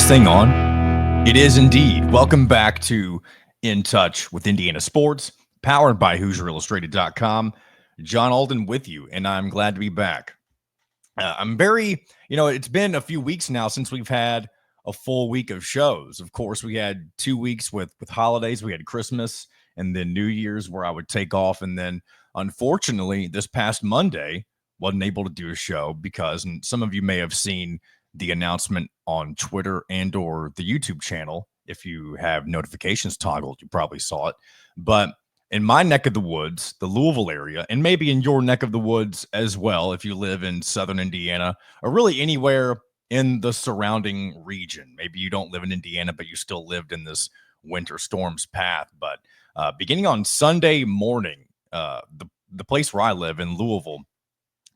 this thing on? It is indeed. Welcome back to In Touch with Indiana Sports, powered by HoosierIllustrated.com. John Alden with you, and I'm glad to be back. I'm very, it's been a few weeks now since we've had a full week of shows. Of course, we had 2 weeks with holidays. We had Christmas and then New Year's where I would take off. And then, unfortunately, this past Monday, wasn't able to do a show because, and some of you may have seen the announcement on Twitter and or the YouTube channel. If you have notifications toggled, you probably saw it. But in my neck of the woods, the Louisville area, and maybe in your neck of the woods as well, if you live in southern Indiana or really anywhere in the surrounding region. Maybe you don't live in Indiana, but you still lived in this winter storm's path. But beginning on Sunday morning, the place where I live in Louisville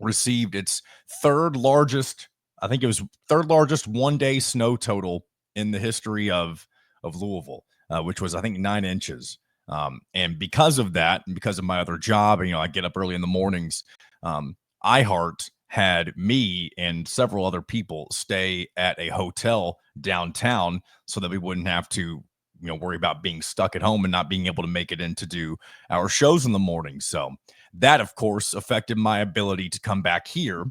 received its third largest one-day snow total in the history of Louisville, which was, I think, 9 inches. And because of that, and because of my other job, I get up early in the mornings, iHeart had me and several other people stay at a hotel downtown so that we wouldn't have to, worry about being stuck at home and not being able to make it in to do our shows in the morning. So that, of course, affected my ability to come back here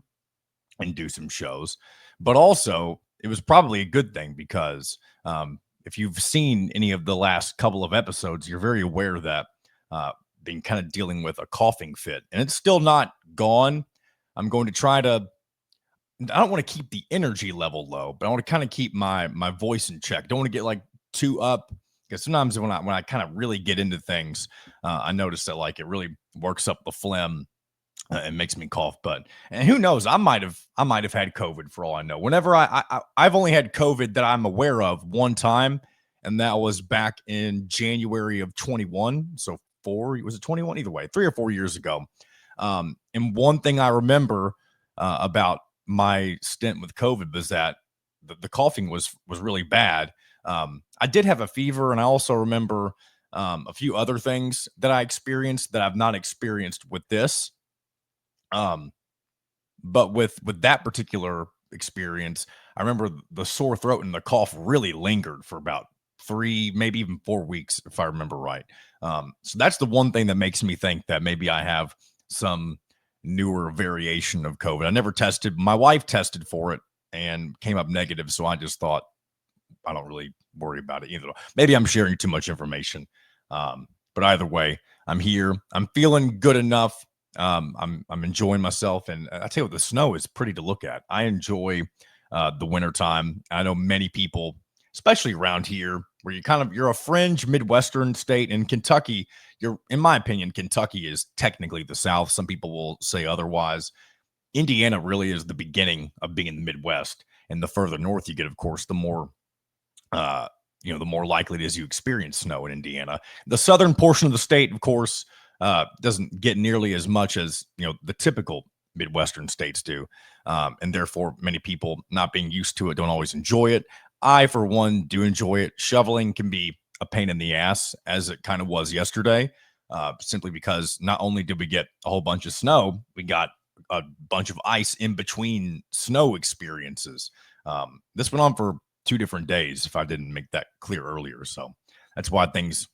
and do some shows. But also, it was probably a good thing because if you've seen any of the last couple of episodes, you're very aware that been kind of dealing with a coughing fit, and it's still not gone. I'm going to try to, I don't want to keep the energy level low, but I want to kind of keep my voice in check. Don't want to get like too up, because sometimes when I kind of really get into things, I notice that like it really works up the phlegm. It makes me cough, and who knows? I might have had COVID for all I know. Whenever I've only had COVID that I'm aware of one time, and that was back in January of 21. So was it 21? Either way, 3 or 4 years ago. And one thing I remember about my stint with COVID was that the coughing was really bad. I did have a fever, and I also remember a few other things that I experienced that I've not experienced with this. But with that particular experience, I remember the sore throat and the cough really lingered for about 3, maybe even 4 weeks, if I remember right. So that's the one thing that makes me think that maybe I have some newer variation of COVID. I never tested. My wife tested for it and came up negative. So I just thought, I don't really worry about it either. Maybe I'm sharing too much information. But either way, I'm here. I'm feeling good enough. I'm enjoying myself, and I tell you what, the snow is pretty to look at. I enjoy the wintertime. I know many people, especially around here, where you're a fringe Midwestern state. In Kentucky, in my opinion, Kentucky is technically the South. Some people will say otherwise. Indiana really is the beginning of being in the Midwest, and the further north you get, of course, the more the more likely it is you experience snow in Indiana. The southern portion of the state, of course, doesn't get nearly as much as the typical Midwestern states do, and therefore many people, not being used to it, don't always enjoy it. I, for one, do enjoy it. Shoveling can be a pain in the ass, as it kind of was yesterday, simply because not only did we get a whole bunch of snow, we got a bunch of ice in between snow experiences. This went on for 2 different days, if I didn't make that clear earlier. So that's why things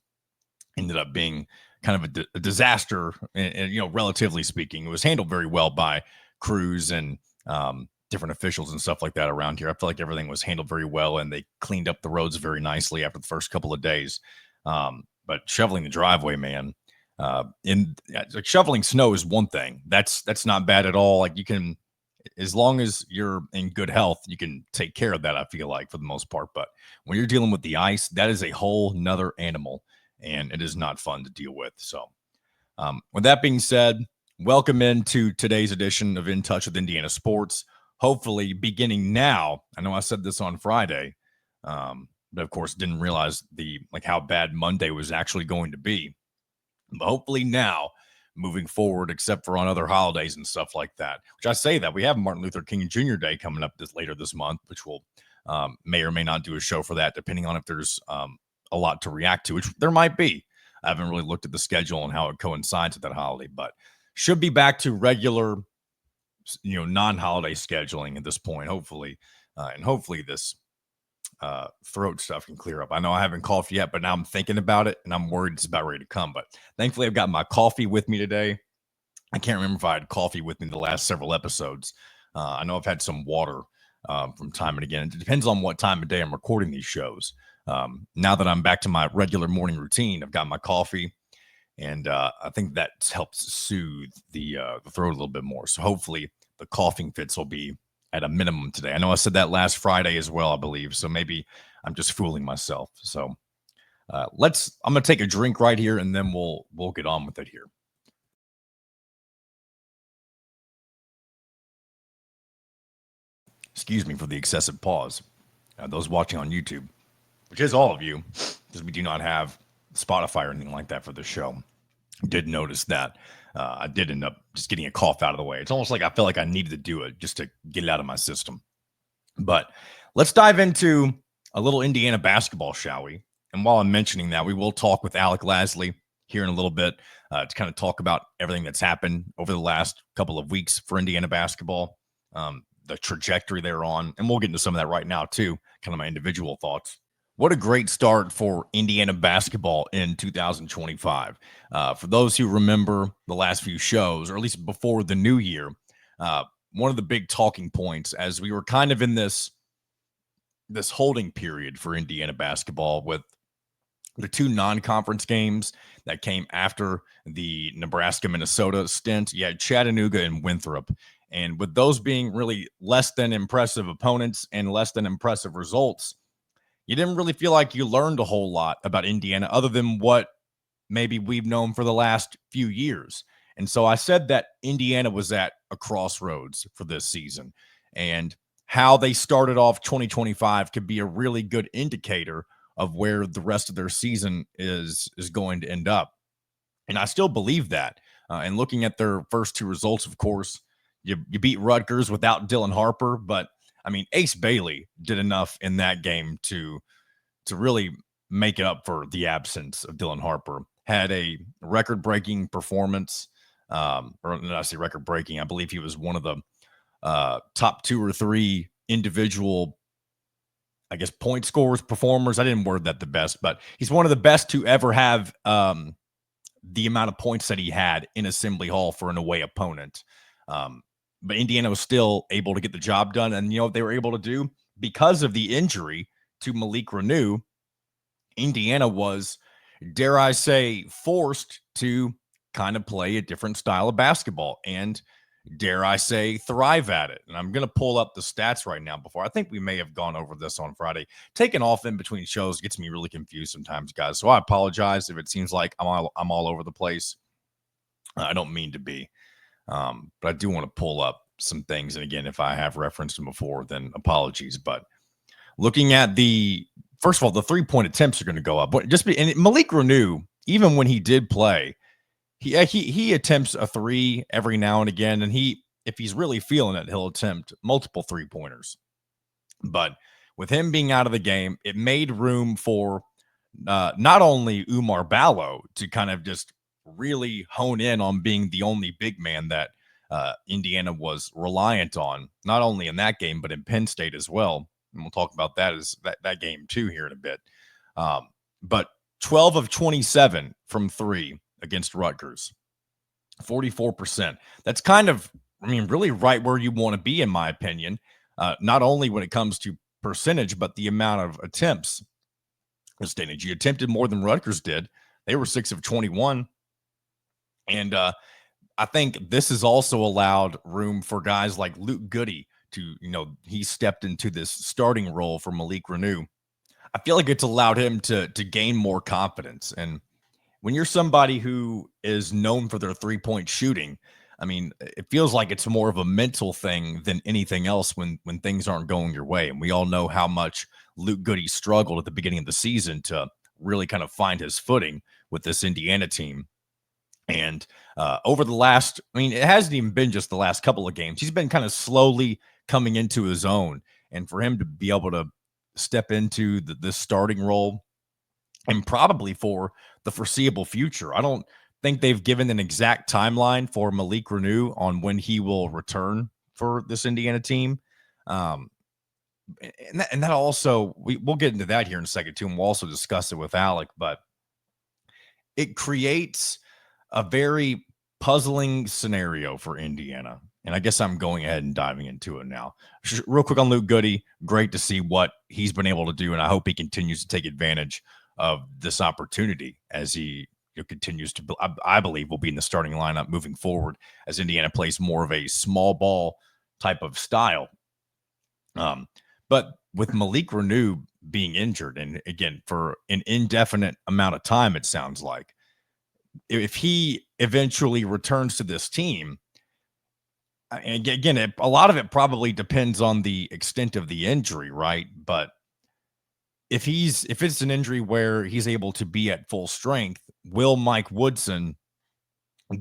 ended up being kind of a disaster, and relatively speaking. It was handled very well by crews and different officials and stuff like that around here. I feel like everything was handled very well, and they cleaned up the roads very nicely after the first couple of days. But shoveling the driveway, man, like shoveling snow is one thing. That's not bad at all. Like, you can, as long as you're in good health, you can take care of that, I feel like, for the most part. But when you're dealing with the ice, that is a whole nother animal, and it is not fun to deal with. So with that being said, welcome into today's edition of In Touch with Indiana Sports. Hopefully beginning now, I know I said this on Friday, but of course didn't realize how bad Monday was actually going to be. But hopefully now, moving forward, except for on other holidays and stuff like that, which I say that we have Martin Luther King Jr. Day coming up later this month, which we'll may or may not do a show for that, depending on if there's a lot to react to, which there might be. I haven't really looked at the schedule and how it coincides with that holiday, but should be back to regular, non-holiday scheduling at this point, hopefully. And hopefully this throat stuff can clear up. I know I haven't coughed yet, but now I'm thinking about it and I'm worried it's about ready to come. But thankfully, I've got my coffee with me today. I can't remember if I had coffee with me the last several episodes. I know I've had some water from time and again. It depends on what time of day I'm recording these shows. Now that I'm back to my regular morning routine, I've got my coffee, and I think that helps soothe the throat a little bit more. So hopefully the coughing fits will be at a minimum today. I know I said that last Friday as well, I believe. So maybe I'm just fooling myself. So I'm gonna take a drink right here, and then we'll get on with it here. Excuse me for the excessive pause. Those watching on YouTube, which is all of you, because we do not have Spotify or anything like that for the show, did notice that I did end up just getting a cough out of the way. It's almost like I felt like I needed to do it just to get it out of my system. But let's dive into a little Indiana basketball, shall we? And while I'm mentioning that, we will talk with Alec Lasley here in a little bit to kind of talk about everything that's happened over the last couple of weeks for Indiana basketball, the trajectory they're on. And we'll get into some of that right now, too, kind of my individual thoughts. What a great start for Indiana basketball in 2025. For those who remember the last few shows, or at least before the new year, one of the big talking points as we were kind of in this holding period for Indiana basketball with the two non-conference games that came after the Nebraska-Minnesota stint. You had Chattanooga and Winthrop. And with those being really less than impressive opponents and less than impressive results, you didn't really feel like you learned a whole lot about Indiana other than what maybe we've known for the last few years. And so I said that Indiana was at a crossroads for this season, and how they started off 2025 could be a really good indicator of where the rest of their season is going to end up. And I still believe that. And looking at their first two results, of course, you beat Rutgers without Dylan Harper, but I mean, Ace Bailey did enough in that game to really make up for the absence of Dylan Harper. Had a record-breaking performance, or not I say record-breaking. I believe he was one of the top two or three individual, I guess, point scorers, performers. I didn't word that the best, but he's one of the best to ever have the amount of points that he had in Assembly Hall for an away opponent. But Indiana was still able to get the job done. And you know what they were able to do? Because of the injury to Malik Renew, Indiana was, dare I say, forced to kind of play a different style of basketball and, dare I say, thrive at it. And I'm going to pull up the stats right now before. I think we may have gone over this on Friday. Taking off in between shows gets me really confused sometimes, guys. So I apologize if it seems like I'm all over the place. I don't mean to be. But I do want to pull up some things. And again, if I have referenced them before, then apologies. But looking at first of all, the 3-point attempts are going to go up. But and Malik Renew, even when he did play, he attempts a three every now and again. And if he's really feeling it, he'll attempt multiple 3-pointers. But with him being out of the game, it made room for not only Umar Ballo to kind of just really hone in on being the only big man that Indiana was reliant on, not only in that game, but in Penn State as well. And we'll talk about that game too here in a bit. But 12 of 27 from three against Rutgers, 44%. That's kind of, I mean, really right where you want to be, in my opinion, not only when it comes to percentage, but the amount of attempts. You attempted more than Rutgers did. They were 6 of 21. And I think this has also allowed room for guys like Luke Goody to, he stepped into this starting role for Malik Renew. I feel like it's allowed him to gain more confidence. And when you're somebody who is known for their 3-point shooting, I mean, it feels like it's more of a mental thing than anything else when things aren't going your way. And we all know how much Luke Goody struggled at the beginning of the season to really kind of find his footing with this Indiana team. And over the last, I mean, it hasn't even been just the last couple of games. He's been kind of slowly coming into his own. And for him to be able to step into this starting role, and probably for the foreseeable future. I don't think they've given an exact timeline for Malik Renew on when he will return for this Indiana team. and that also we'll get into that here in a second too, and we'll also discuss it with Alec, but it creates a very puzzling scenario for Indiana. And I guess I'm going ahead and diving into it now. Real quick on Luke Goody, great to see what he's been able to do, and I hope he continues to take advantage of this opportunity as he continues to. I believe will be in the starting lineup moving forward as Indiana plays more of a small ball type of style. But with Malik Renew being injured, and again for an indefinite amount of time, it sounds like if he eventually returns to this team, and again, a lot of it probably depends on the extent of the injury, right? But if it's an injury where he's able to be at full strength, will Mike Woodson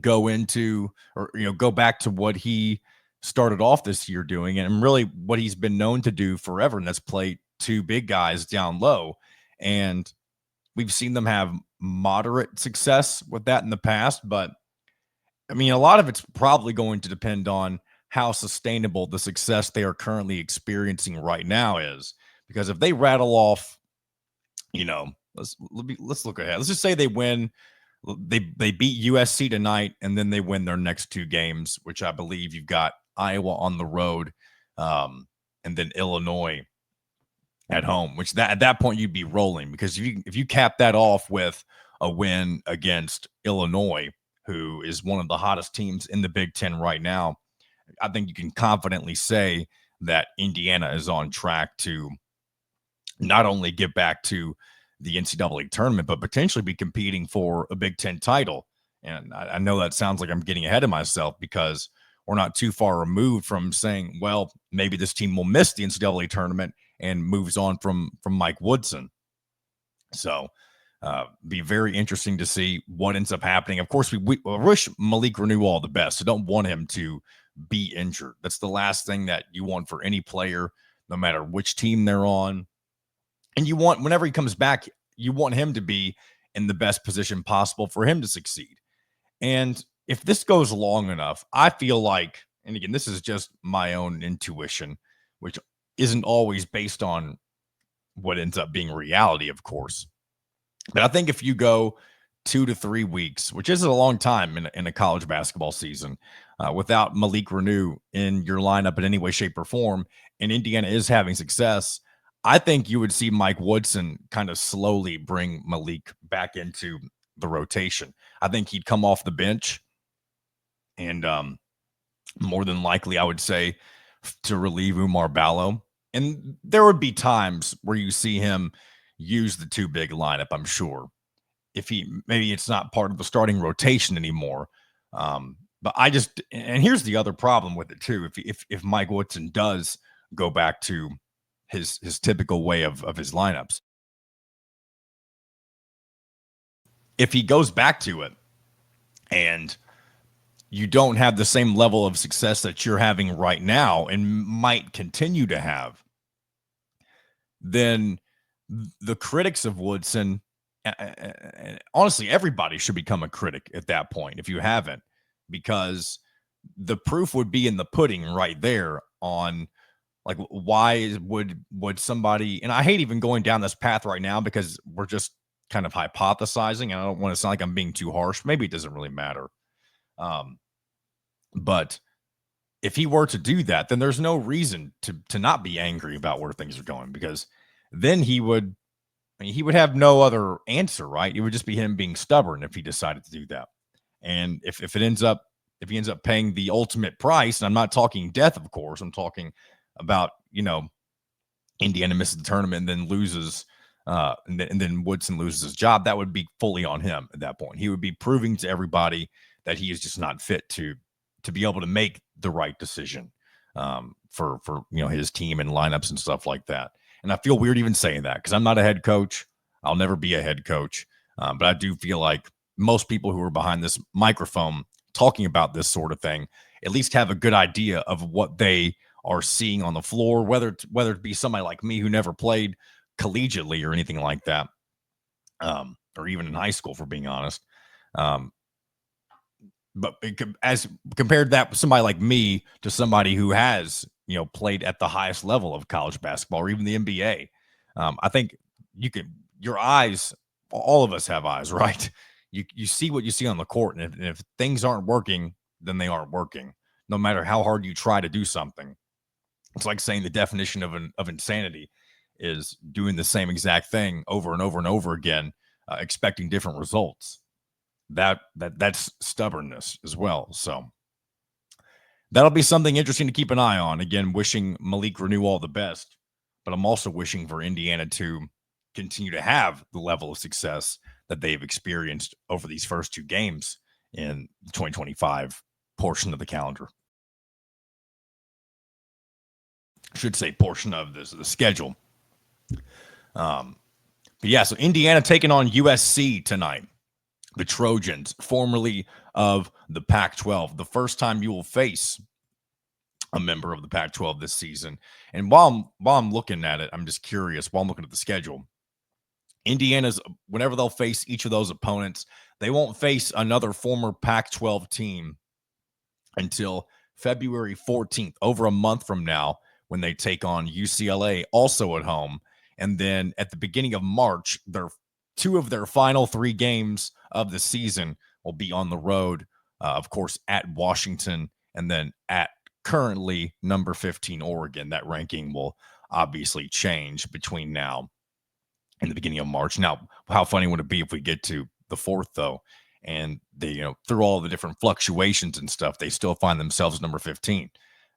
go into or go back to what he started off this year doing and really what he's been known to do forever, and that's play two big guys down low. And we've seen them have moderate success with that in the past, but I mean, a lot of it's probably going to depend on how sustainable the success they are currently experiencing right now is. Because if they rattle off, let's look ahead. Let's just say they win, they beat USC tonight, and then they win their next two games, which I believe you've got Iowa on the road, and then Illinois at home. Which at that point you'd be rolling, because if you cap that off with a win against Illinois, who is one of the hottest teams in the Big Ten right now, I think you can confidently say that Indiana is on track to not only get back to the NCAA tournament, but potentially be competing for a Big Ten title. And I know that sounds like I'm getting ahead of myself, because we're not too far removed from saying, well, maybe this team will miss the NCAA tournament and moves on from Mike Woodson. So be very interesting to see what ends up happening. Of course, we wish Malik Renew all the best. So don't want him to be injured. That's the last thing that you want for any player, no matter which team they're on. And you want, whenever he comes back, you want him to be in the best position possible for him to succeed. And if this goes long enough, I feel like, and again, this is just my own intuition, which isn't always based on what ends up being reality, of course. But I think if you go 2 to 3 weeks, which isn't a long time in a college basketball season, without Malik Renew in your lineup in any way, shape, or form, and Indiana is having success, I think you would see Mike Woodson kind of slowly bring Malik back into the rotation. I think he'd come off the bench, and more than likely, I would say, to relieve Umar Ballo. And there would be times where you see him use the two big lineup, I'm sure. If maybe it's not part of the starting rotation anymore. But and here's the other problem with it too. If Mike Woodson does go back to his typical way of his lineups, if he goes back to it and you don't have the same level of success that you're having right now and might continue to have, then the critics of Woodson, honestly, everybody should become a critic at that point if you haven't, because the proof would be in the pudding right there on, like, why would somebody, and I hate even going down this path right now because we're just kind of hypothesizing, and I don't want to sound like I'm being too harsh. Maybe it doesn't really matter. But if he were to do that, then there's no reason to not be angry about where things are going, because then he would have no other answer, right? It would just be him being stubborn if he decided to do that. And if he ends up paying the ultimate price, and I'm not talking death, of course, I'm talking about, Indiana misses the tournament and then loses, and then Woodson loses his job, that would be fully on him at that point. He would be proving to everybody that he is just not fit to be able to make the right decision for his team and lineups and stuff like that. And I feel weird even saying that, because I'm not a head coach. I'll never be a head coach. But I do feel like most people who are behind this microphone talking about this sort of thing at least have a good idea of what they are seeing on the floor, whether it be somebody like me who never played collegiately or anything like that, or even in high school, for being honest. but as compared that with somebody like me to somebody who has, played at the highest level of college basketball or even the NBA, I think your eyes, all of us have eyes, right? You see what you see on the court, and if things aren't working, then they aren't working, no matter how hard you try to do something. It's like saying the definition of insanity is doing the same exact thing over and over and over again, expecting different results. That's stubbornness as well. So that'll be something interesting to keep an eye on. Again, wishing Malik Renew all the best, but I'm also wishing for Indiana to continue to have the level of success that they've experienced over these first two games in the 2025 portion of the calendar. I should say portion of the schedule. But yeah, so Indiana taking on USC tonight. The Trojans, formerly of the Pac-12, the first time you will face a member of the Pac-12 this season. And while I'm looking at it, I'm just curious. While I'm looking at the schedule, Indiana's, whenever they'll face each of those opponents, they won't face another former Pac-12 team until February 14th, over a month from now, when they take on UCLA, also at home. And then at the beginning of March, two of their final three games of the season will be on the road, of course, at Washington, and then at currently number 15 Oregon. That ranking will obviously change between now and the beginning of March. Now, how funny would it be if we get to the 4th, though, and they, through all the different fluctuations and stuff, they still find themselves number 15?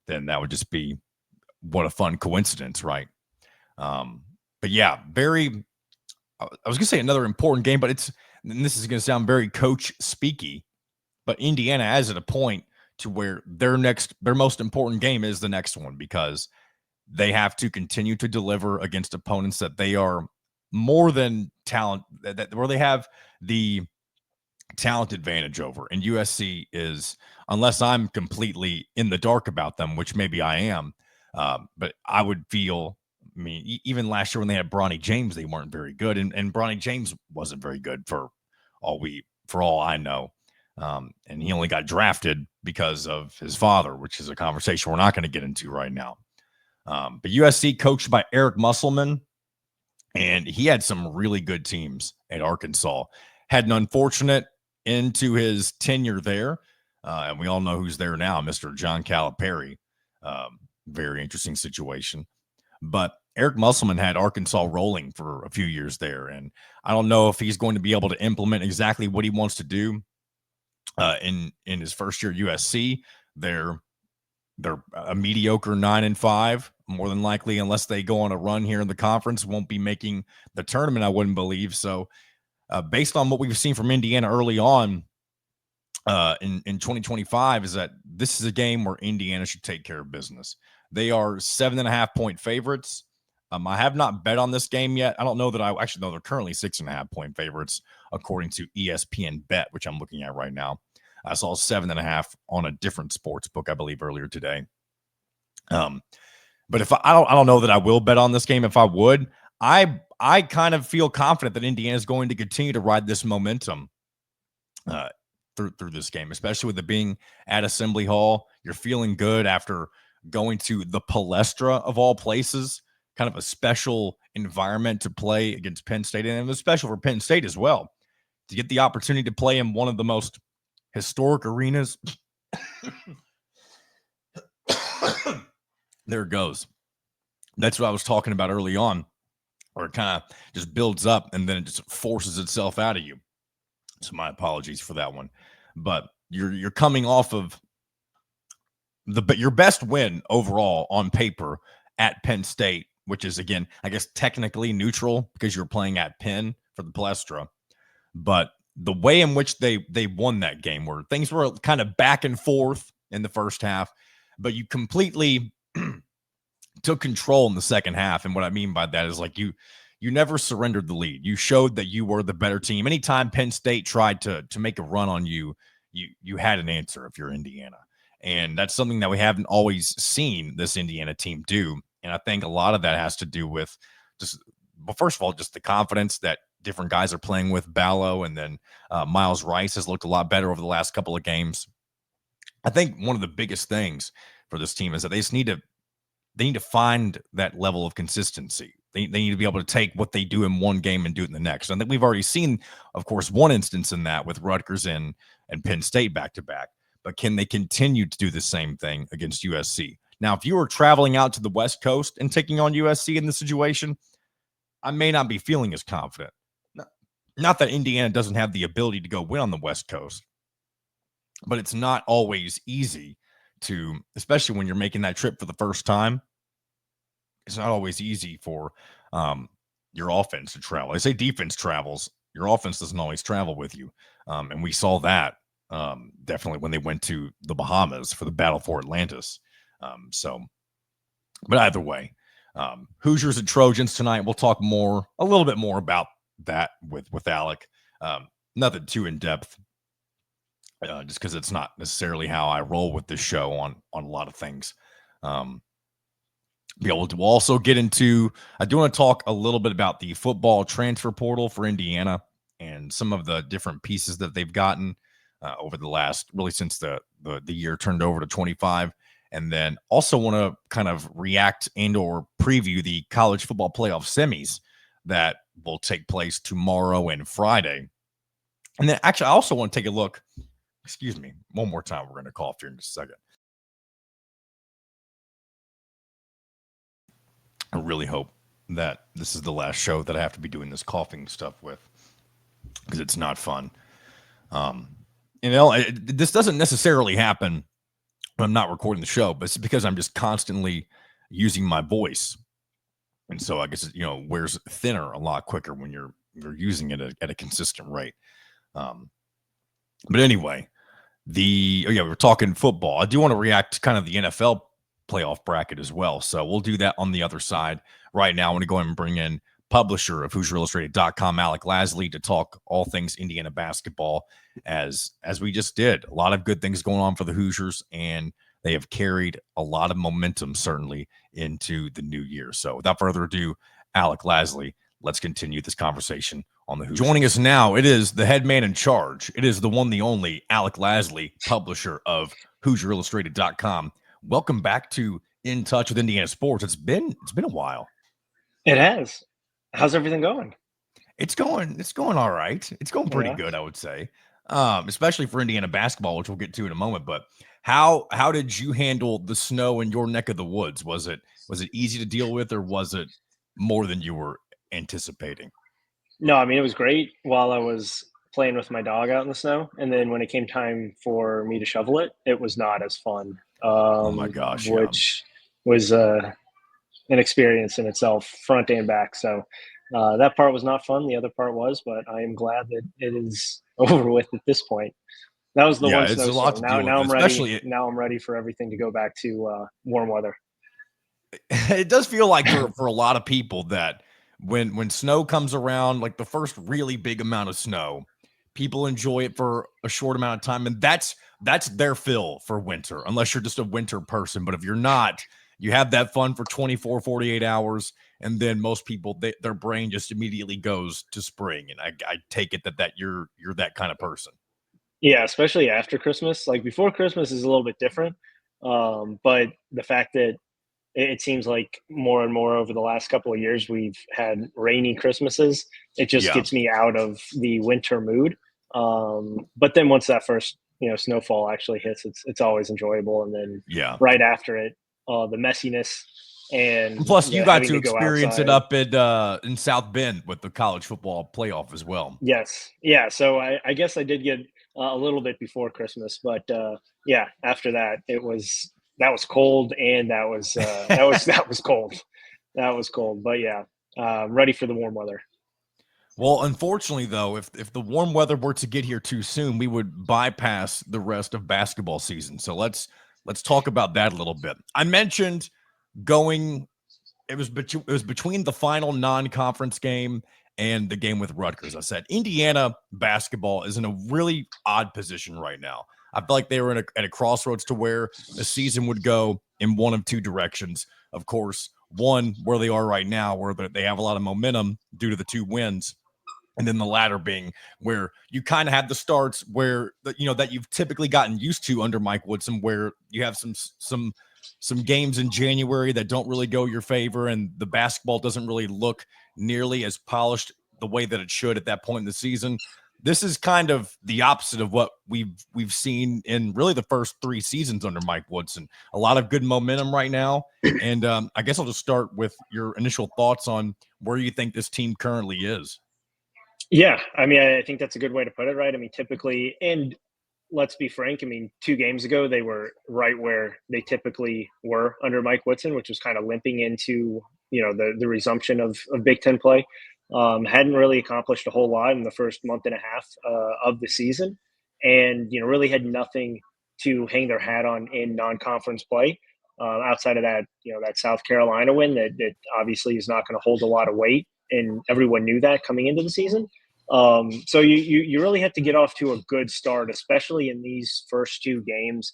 Then that would just be what a fun coincidence, right? But yeah, I was going to say another important game, but and this is going to sound very coach speaky, but Indiana is at a point to where their most important game is the next one, because they have to continue to deliver against opponents that they are more than talent, where they have the talent advantage over. And USC is, unless I'm completely in the dark about them, which maybe I am, but I would feel, I mean, even last year when they had Bronny James, they weren't very good. And Bronny James wasn't very good for all I know. And he only got drafted because of his father, which is a conversation we're not going to get into right now. But USC, coached by Eric Musselman, and he had some really good teams at Arkansas. Had an unfortunate end to his tenure there. And we all know who's there now, Mr. John Calipari. Very interesting situation. But Eric Musselman had Arkansas rolling for a few years there. And I don't know if he's going to be able to implement exactly what he wants to do in his first year at USC. They're a mediocre 9-5, more than likely, unless they go on a run here in the conference, won't be making the tournament, I wouldn't believe. So based on what we've seen from Indiana early on in 2025, is that this is a game where Indiana should take care of business. They are 7.5-point favorites. I have not bet on this game yet. I don't know that I actually know they're currently 6.5-point favorites, according to ESPN Bet, which I'm looking at right now. I saw 7.5 on a different sports book, I believe, earlier today. But if I don't know that I will bet on this game. If I would, I kind of feel confident that Indiana is going to continue to ride this momentum through this game, especially with it being at Assembly Hall. You're feeling good after going to the Palestra of all places, kind of a special environment to play against Penn State, and it was special for Penn State as well to get the opportunity to play in one of the most historic arenas. There it goes. That's what I was talking about early on, where it kind of just builds up and then it just forces itself out of you. So my apologies for that one. But you're coming off of your best win overall on paper at Penn State, which is, again, I guess technically neutral because you're playing at Penn for the Palestra. But the way in which they won that game, where things were kind of back and forth in the first half, but you completely took control in the second half. And what I mean by that is, like, you never surrendered the lead. You showed that you were the better team. Anytime Penn State tried to make a run on you, you had an answer if you're Indiana. And that's something that we haven't always seen this Indiana team do. And I think a lot of that has to do with just, well, first of all, just the confidence that different guys are playing with. Ballo, and then Miles Rice has looked a lot better over the last couple of games. I think one of the biggest things for this team is that they need to find that level of consistency. They need to be able to take what they do in one game and do it in the next. And I think we've already seen, of course, one instance in that with Rutgers and Penn State back to back. But can they continue to do the same thing against USC? Now, if you were traveling out to the West Coast and taking on USC in this situation, I may not be feeling as confident. Not that Indiana doesn't have the ability to go win on the West Coast, but it's not always easy to, especially when you're making that trip for the first time. It's not always easy for your offense to travel. I say defense travels. Your offense doesn't always travel with you. And we saw that definitely when they went to the Bahamas for the Battle for Atlantis. But either way, Hoosiers and Trojans tonight. We'll talk a little bit more about that with Alec. Nothing too in depth, just because it's not necessarily how I roll with this show on a lot of things. Be able to also get into, I do want to talk a little bit about the football transfer portal for Indiana and some of the different pieces that they've gotten over the last, really since the year turned over to 25. And then also want to kind of react and or preview the college football playoff semis that will take place tomorrow and Friday. And then actually, I also want to take a look, excuse me, one more time. We're going to cough here in just a second. I really hope that this is the last show that I have to be doing this coughing stuff with, because it's not fun. This doesn't necessarily happen when I'm not recording the show, but it's because I'm just constantly using my voice. And so I guess it, wears thinner a lot quicker when you're using it at a consistent rate. But anyway, we're talking football. I do want to react to kind of the NFL playoff bracket as well. So we'll do that on the other side. Right now, I want to go ahead and bring in publisher of HoosierIllustrated.com, Alec Lasley, to talk all things Indiana basketball, as we just did. A lot of good things going on for the Hoosiers, and they have carried a lot of momentum, certainly, into the new year. So without further ado, Alec Lasley, let's continue this conversation on the Hoosiers. Joining us now, it is the head man in charge. It is the one, the only, Alec Lasley, publisher of HoosierIllustrated.com. Welcome back to In Touch with Indiana Sports. It's been a while. It has. How's everything going? It's going all right. It's going pretty good, I would say. Especially for Indiana basketball, which we'll get to in a moment. But how did you handle the snow in your neck of the woods? Was it easy to deal with, or was it more than you were anticipating? No, I mean, it was great while I was playing with my dog out in the snow. And then when it came time for me to shovel it, it was not as fun. Oh my gosh. Which was an experience in itself, front and back. So that part was not fun. The other part was, but I am glad that it is over with at this point. That was the one snowstorm. Now I'm ready. Now I'm ready for everything to go back to warm weather. It does feel like for a lot of people that when snow comes around, like the first really big amount of snow, people enjoy it for a short amount of time, and that's their fill for winter, unless you're just a winter person. But if you're not, you have that fun for 24, 48 hours, and then most people, their brain just immediately goes to spring. And I take it that you're that kind of person. Yeah, especially after Christmas. Like before Christmas is a little bit different, but the fact that it seems like more and more over the last couple of years we've had rainy Christmases. It just gets me out of the winter mood. But then once that first snowfall actually hits, it's always enjoyable. And then right after it, the messiness, and plus you got to experience it up in South Bend with the college football playoff as well. Yes, yeah. So I guess I did get a little bit before Christmas, but after that that was cold, and that was cold. That was cold, but ready for the warm weather. Well, unfortunately, though, if the warm weather were to get here too soon, we would bypass the rest of basketball season. So let's talk about that a little bit. I mentioned it was between the final non-conference game and the game with Rutgers. I said Indiana basketball is in a really odd position right now. I feel like they were at a crossroads to where the season would go in one of two directions. Of course, one where they are right now, where they have a lot of momentum due to the 2 wins, and then the latter being where you kind of have the starts where that you've typically gotten used to under Mike Woodson, where you have some games in January that don't really go your favor, and the basketball doesn't really look nearly as polished the way that it should at that point in the season. This is kind of the opposite of what we've seen in really the first 3 seasons under Mike Woodson. A lot of good momentum right now, and I guess I'll just start with your initial thoughts on where you think this team currently is. Yeah, I mean, I think that's a good way to put it, right? I mean, typically, and let's be frank, I mean, 2 games ago, they were right where they typically were under Mike Woodson, which was kind of limping into, the resumption of Big Ten play. Hadn't really accomplished a whole lot in the first month and a half of the season, and really had nothing to hang their hat on in non-conference play. Outside of that, that South Carolina win that obviously is not going to hold a lot of weight, and everyone knew that coming into the season. So you really have to get off to a good start, especially in these first 2 games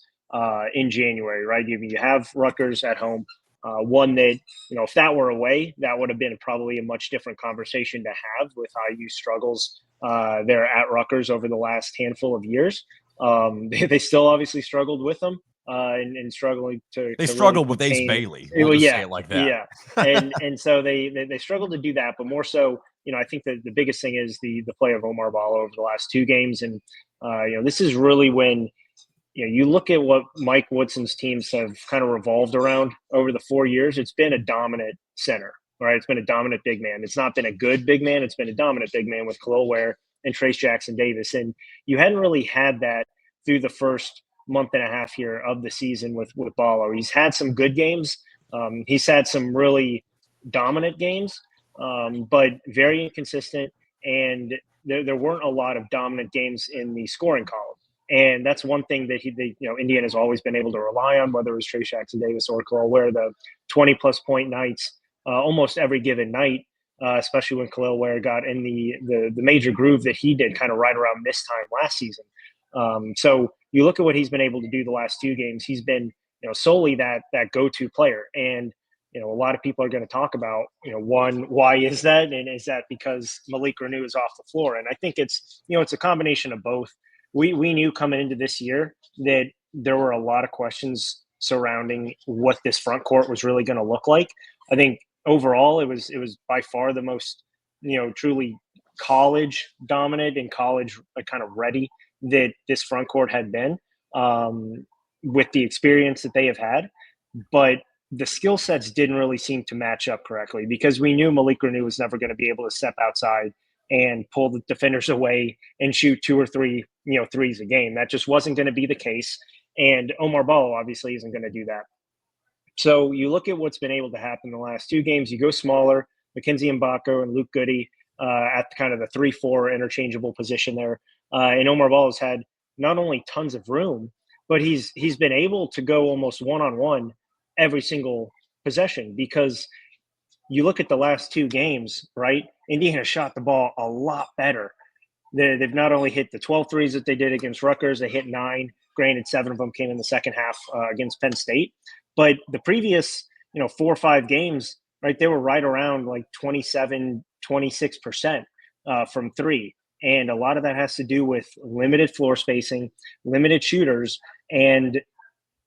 in January, right? You have Rutgers at home, one that if that were away, that would have been probably a much different conversation to have with IU struggles there at Rutgers over the last handful of years. They still obviously struggled with them. And struggling They to really struggled with Ace contain. Bailey. We'll Well, just say yeah, it like that. yeah, and so they struggled to do that, but more so, I think that the biggest thing is the play of Omar Ball over the last 2 games, and this is really when you look at what Mike Woodson's teams have kind of revolved around over the 4 years. It's been a dominant center, right? It's been a dominant big man. It's not been a good big man. It's been a dominant big man with Khalil Ware and Trace Jackson Davis, and you hadn't really had that through the first month and a half here of the season with Ballo. He's had some good games. He's had some really dominant games, but very inconsistent. And there weren't a lot of dominant games in the scoring column. And that's one thing that Indiana's always been able to rely on, whether it was Trace Jackson Davis or Khalil Ware, the 20-plus point nights almost every given night, especially when Khalil Ware got in the major groove that he did kind of right around this time last season. So you look at what he's been able to do the last 2 games. He's been, solely that go-to player. And, a lot of people are going to talk about, one, why is that? And is that because Malik Renew is off the floor? And I think it's a combination of both. We knew coming into this year that there were a lot of questions surrounding what this front court was really going to look like. I think overall it was by far the most, truly college dominant and college kind of ready that this front court had been, with the experience that they have had. But the skill sets didn't really seem to match up correctly, because we knew Malik Renew was never going to be able to step outside and pull the defenders away and shoot 2 or 3, threes a game. That just wasn't going to be the case. And Omar Ballo obviously isn't going to do that. So you look at what's been able to happen in the last 2 games. You go smaller, Mackenzie Mbako and Luke Goody at kind of the 3-4 interchangeable position there. And Omar Ballo's had not only tons of room, but he's been able to go almost one-on-one every single possession, because you look at the last 2 games, right? Indiana shot the ball a lot better. They've not only hit the 12 threes that they did against Rutgers, they hit 9. Granted, 7 of them came in the second half against Penn State. But the previous, 4 or 5 games, right, they were right around like 27, 26% from 3. And a lot of that has to do with limited floor spacing, limited shooters, and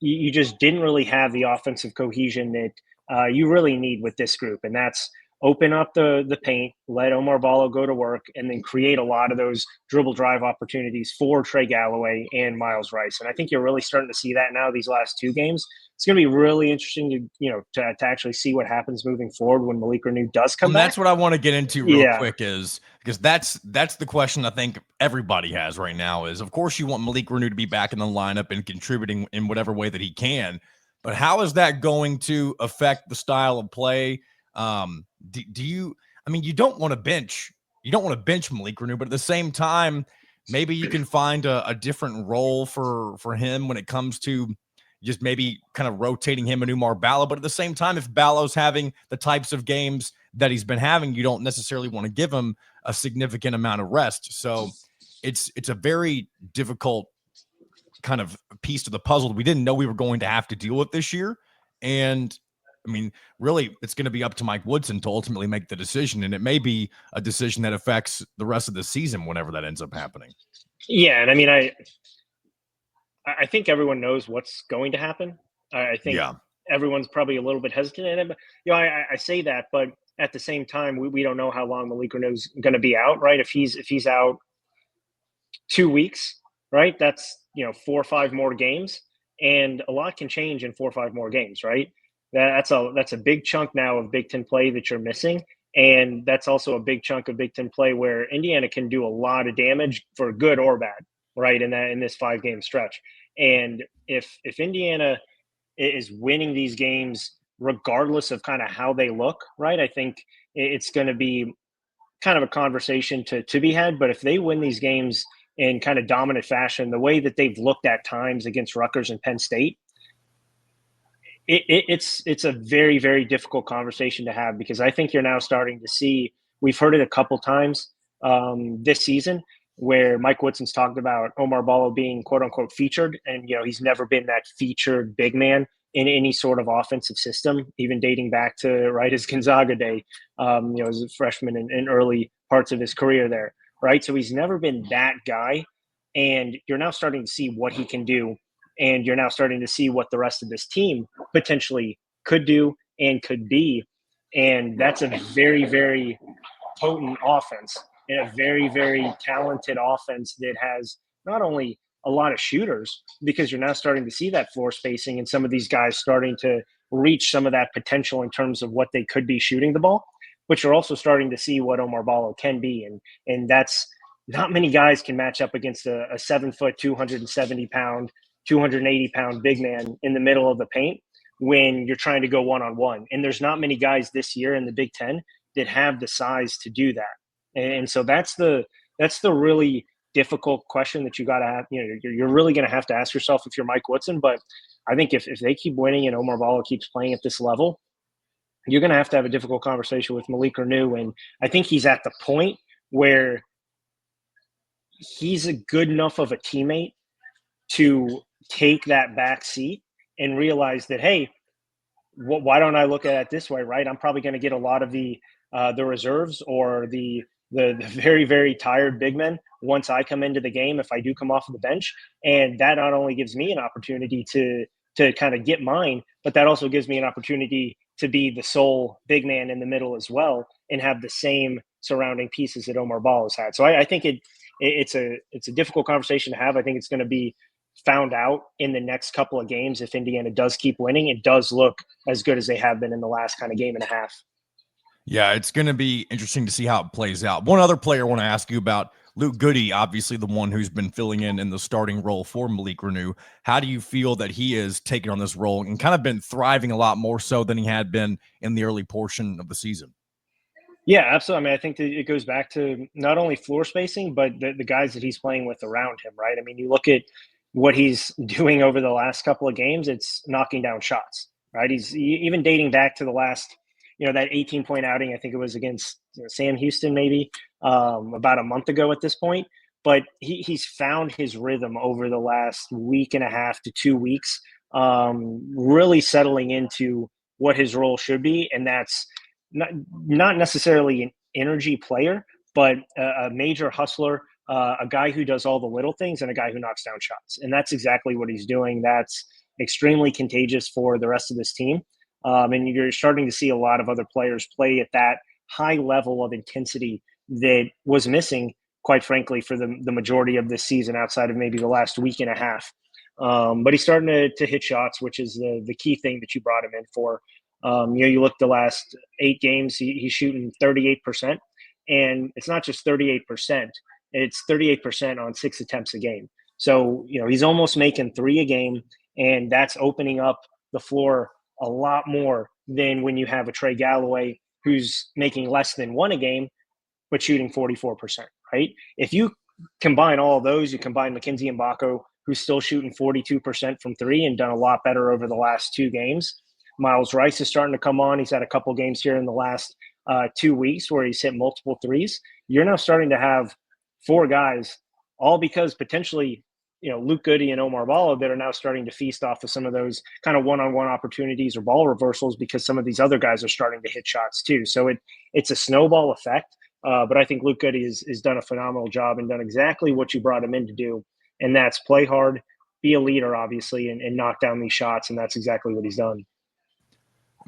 you just didn't really have the offensive cohesion that you really need with this group. And that's open up the paint, let Omar Ballo go to work, and then create a lot of those dribble drive opportunities for Trey Galloway and Miles Rice. And I think you're really starting to see that now these last 2 games. It's going to be really interesting to actually see what happens moving forward when Malik Renew does come and back. That's what I want to get into real quick, is because that's the question I think everybody has right now is, of course, you want Malik Renew to be back in the lineup and contributing in whatever way that he can, but how is that going to affect the style of play? Do you, I mean, you don't want to bench Malik Renew, but at the same time, maybe you can find a different role for him when it comes to just maybe kind of rotating him and Umar Ballo. But at the same time, if Ballo's having the types of games that he's been having, you don't necessarily want to give him a significant amount of rest. So it's a very difficult kind of piece to the puzzle that we didn't know we were going to have to deal with this year. And I mean, really, it's going to be up to Mike Woodson to ultimately make the decision, and it may be a decision that affects the rest of the season whenever that ends up happening. Yeah, and I mean, I think everyone knows what's going to happen. I think Yeah. everyone's probably a little bit hesitant. But I say that, but at the same time, we don't know how long Malik Reneau's going to be out, right? If he's out 2 weeks, right? That's 4 or 5 more games, and a lot can change in 4 or 5 more games, right? That's a big chunk now of Big Ten play that you're missing, and that's also a big chunk of Big Ten play where Indiana can do a lot of damage for good or bad, right? In this 5 game stretch, and if Indiana is winning these games regardless of kind of how they look, right? I think it's going to be kind of a conversation to be had. But if they win these games in kind of dominant fashion, the way that they've looked at times against Rutgers and Penn State, it's a very, very difficult conversation to have, because I think you're now starting to see, we've heard it a couple times this season, where Mike Woodson's talked about Omar Ballo being quote unquote featured, and he's never been that featured big man in any sort of offensive system, even dating back to his Gonzaga day, as a freshman in early parts of his career there, right? So he's never been that guy, and you're now starting to see what he can do, and you're now starting to see what the rest of this team potentially could do and could be, and that's a very, very potent offense, and a very, very talented offense that has not only a lot of shooters, because you're now starting to see that floor spacing and some of these guys starting to reach some of that potential in terms of what they could be shooting the ball, but you're also starting to see what Omar Ballo can be. And that's, not many guys can match up against a 7 foot, 270 pound, 280 pound big man in the middle of the paint when you're trying to go one-on-one. And there's not many guys this year in the Big Ten that have the size to do that. And so that's the really difficult question that you got to have. You're really going to have to ask yourself if you're Mike Woodson. But I think if they keep winning and Omar Ballo keeps playing at this level, you're going to have a difficult conversation with Malik Reneau. And I think he's at the point where he's a good enough of a teammate to take that back seat and realize that, hey, why don't I look at it this way, right? I'm probably going to get a lot of the reserves or the very, very tired big men once I come into the game, if I do come off of the bench. And that not only gives me an opportunity to kind of get mine, but that also gives me an opportunity to be the sole big man in the middle as well, and have the same surrounding pieces that Omar Ball has had. So I think it's a difficult conversation to have. I think it's going to be found out in the next couple of games. If Indiana does keep winning, it does look as good as they have been in the last kind of game and a half. Yeah, it's going to be interesting to see how it plays out. One other player I want to ask you about, Luke Goody, obviously the one who's been filling in the starting role for Malik Reneau. How do you feel that he is taking on this role and kind of been thriving a lot more so than he had been in the early portion of the season? Yeah, absolutely. I mean, I think that it goes back to not only floor spacing, but the guys that he's playing with around him, right? I mean, you look at what he's doing over the last couple of games, it's knocking down shots, right? He's even dating back to the last, that 18-point outing, I think it was against Sam Houston, maybe about a month ago at this point. But he's found his rhythm over the last week and a half to 2 weeks, really settling into what his role should be. And that's not necessarily an energy player, but a major hustler, a guy who does all the little things, and a guy who knocks down shots. And that's exactly what he's doing. That's extremely contagious for the rest of this team. And you're starting to see a lot of other players play at that high level of intensity that was missing, quite frankly, for the majority of this season, outside of maybe the last week and a half. But he's starting to hit shots, which is the key thing that you brought him in for. You look the last 8 games, he's shooting 38%. And it's not just 38%, it's 38% on 6 attempts a game. So, he's almost making 3 a game, and that's opening up the floor a lot more than when you have a Trey Galloway who's making less than 1 a game, but shooting 44%, right? If you combine all of those, you combine Mackenzie Mbako, who's still shooting 42% from 3 and done a lot better over the last 2 games. Miles Rice is starting to come on. He's had a couple games here in the last 2 weeks where he's hit multiple threes. You're now starting to have 4 guys, all because potentially Luke Goody and Omar Balla that are now starting to feast off of some of those kind of one-on-one opportunities or ball reversals because some of these other guys are starting to hit shots too. So it's a snowball effect. But I think Luke Goody has done a phenomenal job and done exactly what you brought him in to do, and that's play hard, be a leader, obviously, and knock down these shots, and that's exactly what he's done.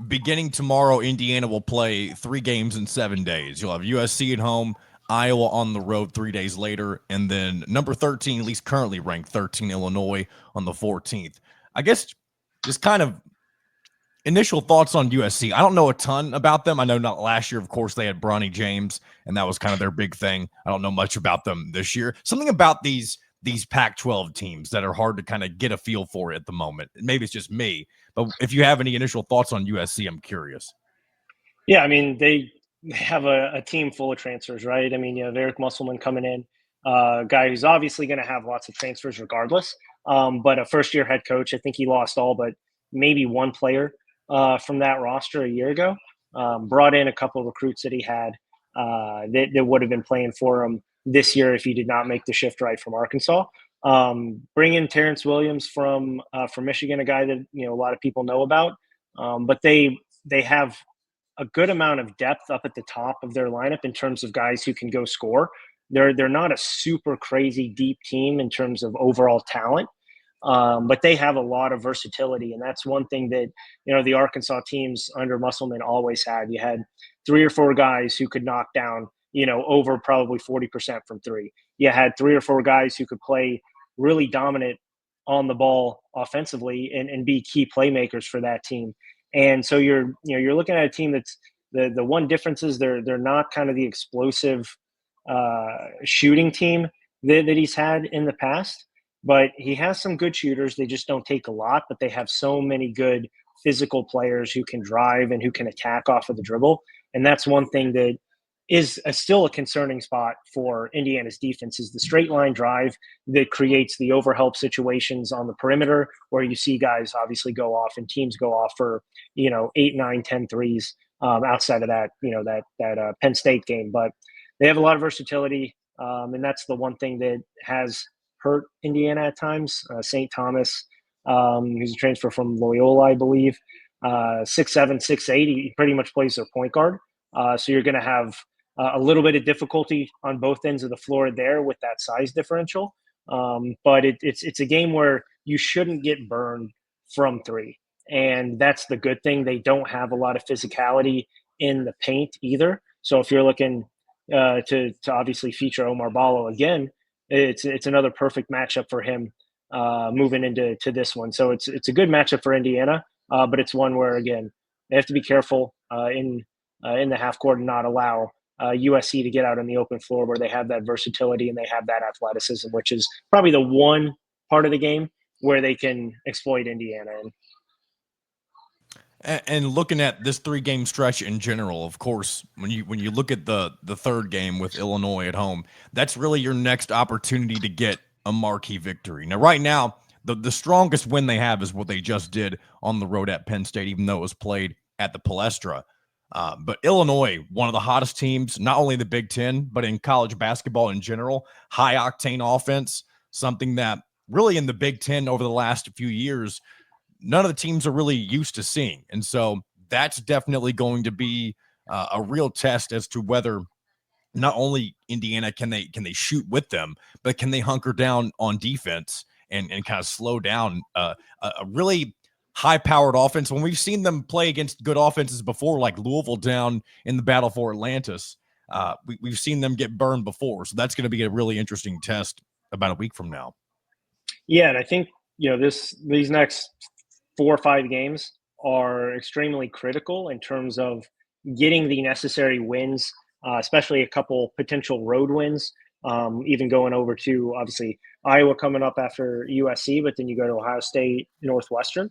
Beginning tomorrow, Indiana will play 3 games in 7 days. You'll have USC at home, Iowa on the road 3 days later, and then number 13, at least currently ranked 13, Illinois on the 14th. I guess just kind of initial thoughts on USC. I don't know a ton about them. I know not last year, of course, they had Bronny James, and that was kind of their big thing. I don't know much about them this year. Something about these Pac-12 teams that are hard to kind of get a feel for at the moment. Maybe it's just me, but if you have any initial thoughts on USC, I'm curious. Yeah, I mean, they have a team full of transfers, right? I mean, you have Eric Musselman coming in, a guy who's obviously going to have lots of transfers regardless, but a first-year head coach. I think he lost all but maybe one player from that roster a year ago. Brought in a couple of recruits that he had that would have been playing for him this year if he did not make the shift right from Arkansas. Bring in Terrence Williams from Michigan, a guy that a lot of people know about, but they have a good amount of depth up at the top of their lineup in terms of guys who can go score. They're not a super crazy deep team in terms of overall talent, but they have a lot of versatility, and that's one thing that the Arkansas teams under Musselman always had. You had 3 or 4 guys who could knock down over probably 40% from 3. You had 3 or 4 guys who could play really dominant on the ball offensively and be key playmakers for that team. And so you're looking at a team that's the one difference is they're not kind of the explosive shooting team that he's had in the past, but he has some good shooters. They just don't take a lot, but they have so many good physical players who can drive and who can attack off of the dribble. And that's one thing that is still a concerning spot for Indiana's defense is the straight line drive that creates the overhelp situations on the perimeter where you see guys obviously go off and teams go off for, 8, 9, 10 threes outside of that, that Penn State game. But they have a lot of versatility, and that's the one thing that has hurt Indiana at times. St. Thomas, who's a transfer from Loyola, I believe, 6'7", 6'8", he pretty much plays their point guard. So you're going to have a little bit of difficulty on both ends of the floor there with that size differential. But it's a game where you shouldn't get burned from 3. And that's the good thing. They don't have a lot of physicality in the paint either. So if you're looking to obviously feature Omar Balla again, it's another perfect matchup for him moving into this one. So it's a good matchup for Indiana, but it's one where, again, they have to be careful in the half court and not allow USC to get out on the open floor where they have that versatility and they have that athleticism, which is probably the one part of the game where they can exploit Indiana. And looking at this 3-game stretch in general, of course, when you look at the third game with Illinois at home, that's really your next opportunity to get a marquee victory. Now, right now, the strongest win they have is what they just did on the road at Penn State, even though it was played at the Palestra. But Illinois, one of the hottest teams, not only in the Big Ten, but in college basketball in general, high octane offense, something that really in the Big Ten over the last few years, none of the teams are really used to seeing. And so that's definitely going to be a real test as to whether not only Indiana can they shoot with them, but can they hunker down on defense and kind of slow down a really high-powered offense. When we've seen them play against good offenses before, like Louisville down in the battle for Atlantis, we've seen them get burned before. So that's going to be a really interesting test about a week from now. Yeah, and I think these next 4 or 5 games are extremely critical in terms of getting the necessary wins, especially a couple potential road wins. Even going over to obviously Iowa coming up after USC, but then you go to Ohio State, Northwestern.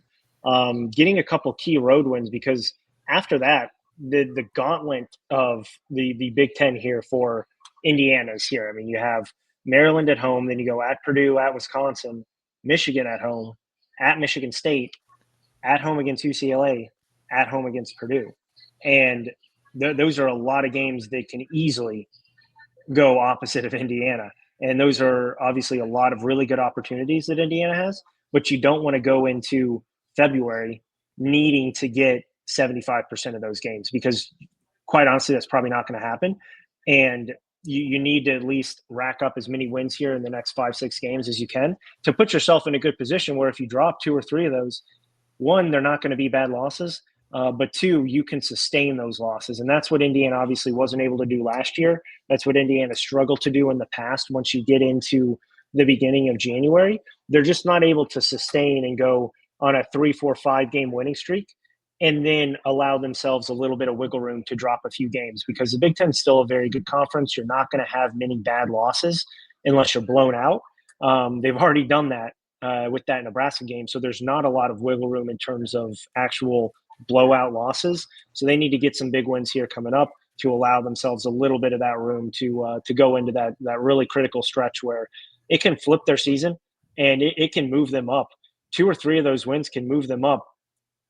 Getting a couple key road wins because after that, the gauntlet of the Big Ten here for Indiana is here. I mean, you have Maryland at home, then you go at Purdue, at Wisconsin, Michigan at home, at Michigan State, at home against UCLA, at home against Purdue. And those are a lot of games that can easily go opposite of Indiana. And those are obviously a lot of really good opportunities that Indiana has, but you don't want to go into February needing to get 75% of those games because, quite honestly, that's probably not going to happen. And you need to at least rack up as many wins here in the next 5, 6 games as you can to put yourself in a good position where if you drop 2 or 3 of those, one, they're not going to be bad losses, but two, you can sustain those losses. And that's what Indiana obviously wasn't able to do last year. That's what Indiana struggled to do in the past. Once you get into the beginning of January, they're just not able to sustain and go on a 3, 4, 5 game winning streak and then allow themselves a little bit of wiggle room to drop a few games because the Big Ten is still a very good conference. You're not going to have many bad losses unless you're blown out. They've already done that with that Nebraska game. So there's not a lot of wiggle room in terms of actual blowout losses. So they need to get some big wins here coming up to allow themselves a little bit of that room to go into that really critical stretch where it can flip their season and it can move them up. 2 or 3 of those wins can move them up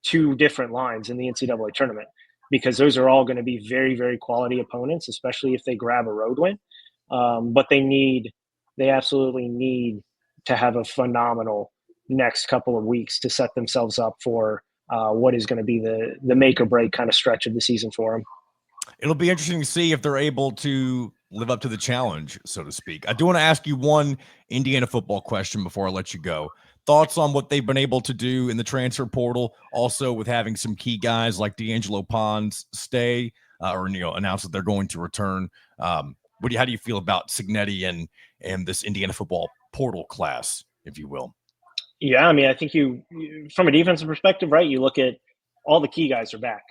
2 different lines in the NCAA tournament because those are all going to be very, very quality opponents, especially if they grab a road win. But they absolutely need to have a phenomenal next couple of weeks to set themselves up for what is going to be the make or break kind of stretch of the season for them. It'll be interesting to see if they're able to live up to the challenge, so to speak. I do want to ask you one Indiana football question before I let you go. Thoughts on what they've been able to do in the transfer portal, also with having some key guys like D'Angelo Pons stay or announce that they're going to return. How do you feel about Signetti and this Indiana football portal class, if you will? Yeah, I mean, I think from a defensive perspective, right? You look at all the key guys are back.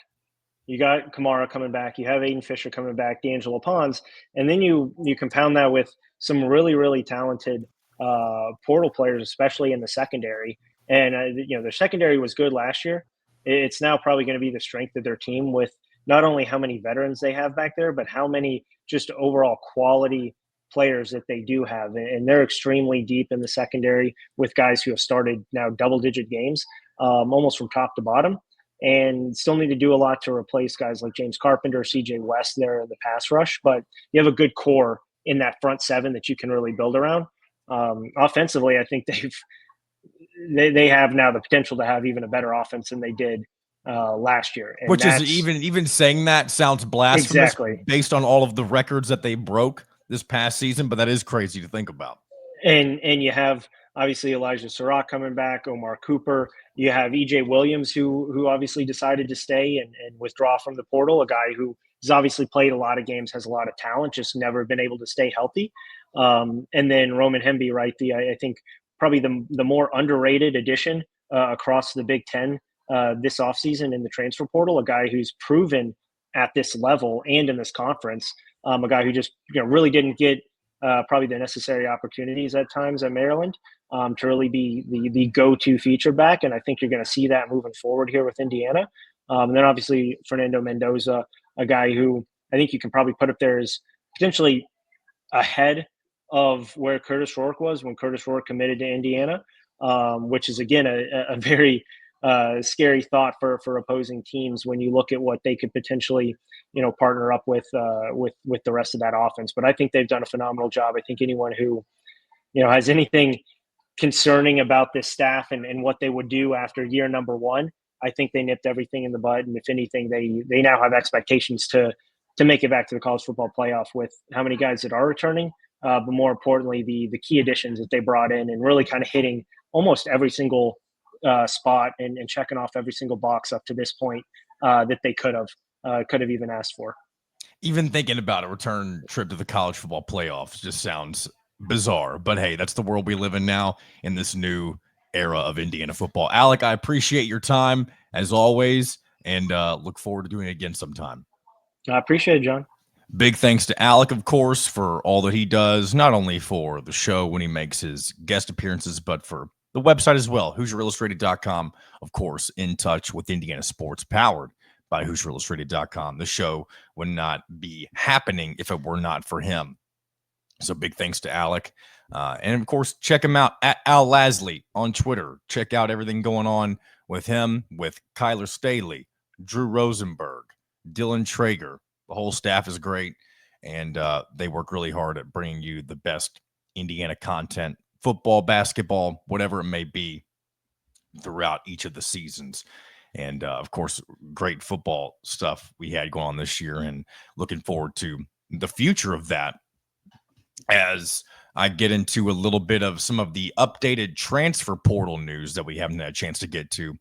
You got Kamara coming back. You have Aiden Fisher coming back, D'Angelo Pons, and then you compound that with some really, really talented portal players, especially in the secondary. And their secondary was good last year. It's now probably going to be the strength of their team with not only how many veterans they have back there, but how many just overall quality players that they do have. And they're extremely deep in the secondary with guys who have started now double-digit games, almost from top to bottom and still need to do a lot to replace guys like James Carpenter, CJ West there in the pass rush. But you have a good core in that front seven that you can really build around. Offensively, I think they have now the potential to have even a better offense than they did last year. And which is even saying that sounds blasphemous exactly based on all of the records that they broke this past season, but that is crazy to think about. And you have obviously Elijah Surratt coming back, Omar Cooper. You have EJ Williams, who obviously decided to stay and withdraw from the portal, a guy who has obviously played a lot of games, has a lot of talent, just never been able to stay healthy. And then Roman Hemby, right? I think probably the more underrated addition across the Big Ten this offseason in the transfer portal, a guy who's proven at this level and in this conference, a guy who just really didn't get probably the necessary opportunities at times at Maryland to really be the go-to feature back. And I think you're going to see that moving forward here with Indiana. And then obviously Fernando Mendoza, a guy who I think you can probably put up there as potentially ahead of where Curtis Rourke was when Curtis Rourke committed to Indiana, which is, again, a very scary thought for opposing teams when you look at what they could potentially, partner up with the rest of that offense. But I think they've done a phenomenal job. I think anyone who, has anything concerning about this staff and what they would do after year number one, I think they nipped everything in the bud. And if anything, they now have expectations to make it back to the college football playoff with how many guys that are returning, but more importantly, the key additions that they brought in and really kind of hitting almost every single spot and checking off every single box up to this point that they could have even asked for. Even thinking about a return trip to the college football playoffs just sounds bizarre. But hey, that's the world we live in now in this new era of Indiana football. Alec, I appreciate your time as always, and look forward to doing it again sometime. I appreciate it, John. Big thanks to Alec, of course, for all that he does, not only for the show when he makes his guest appearances, but for the website as well, HoosierIllustrated.com, of course, in touch with Indiana sports, powered by HoosierIllustrated.com. The show would not be happening if it were not for him. So big thanks to Alec. And, of course, check him out at Al Lasley on Twitter. Check out everything going on with him, with Kyler Staley, Drew Rosenberg, Dylan Traeger. The whole staff is great, and they work really hard at bringing you the best Indiana content, football, basketball, whatever it may be, throughout each of the seasons. And of course, great football stuff we had going on this year, and looking forward to the future of that as I get into a little bit of some of the updated transfer portal news that we haven't had a chance to get to.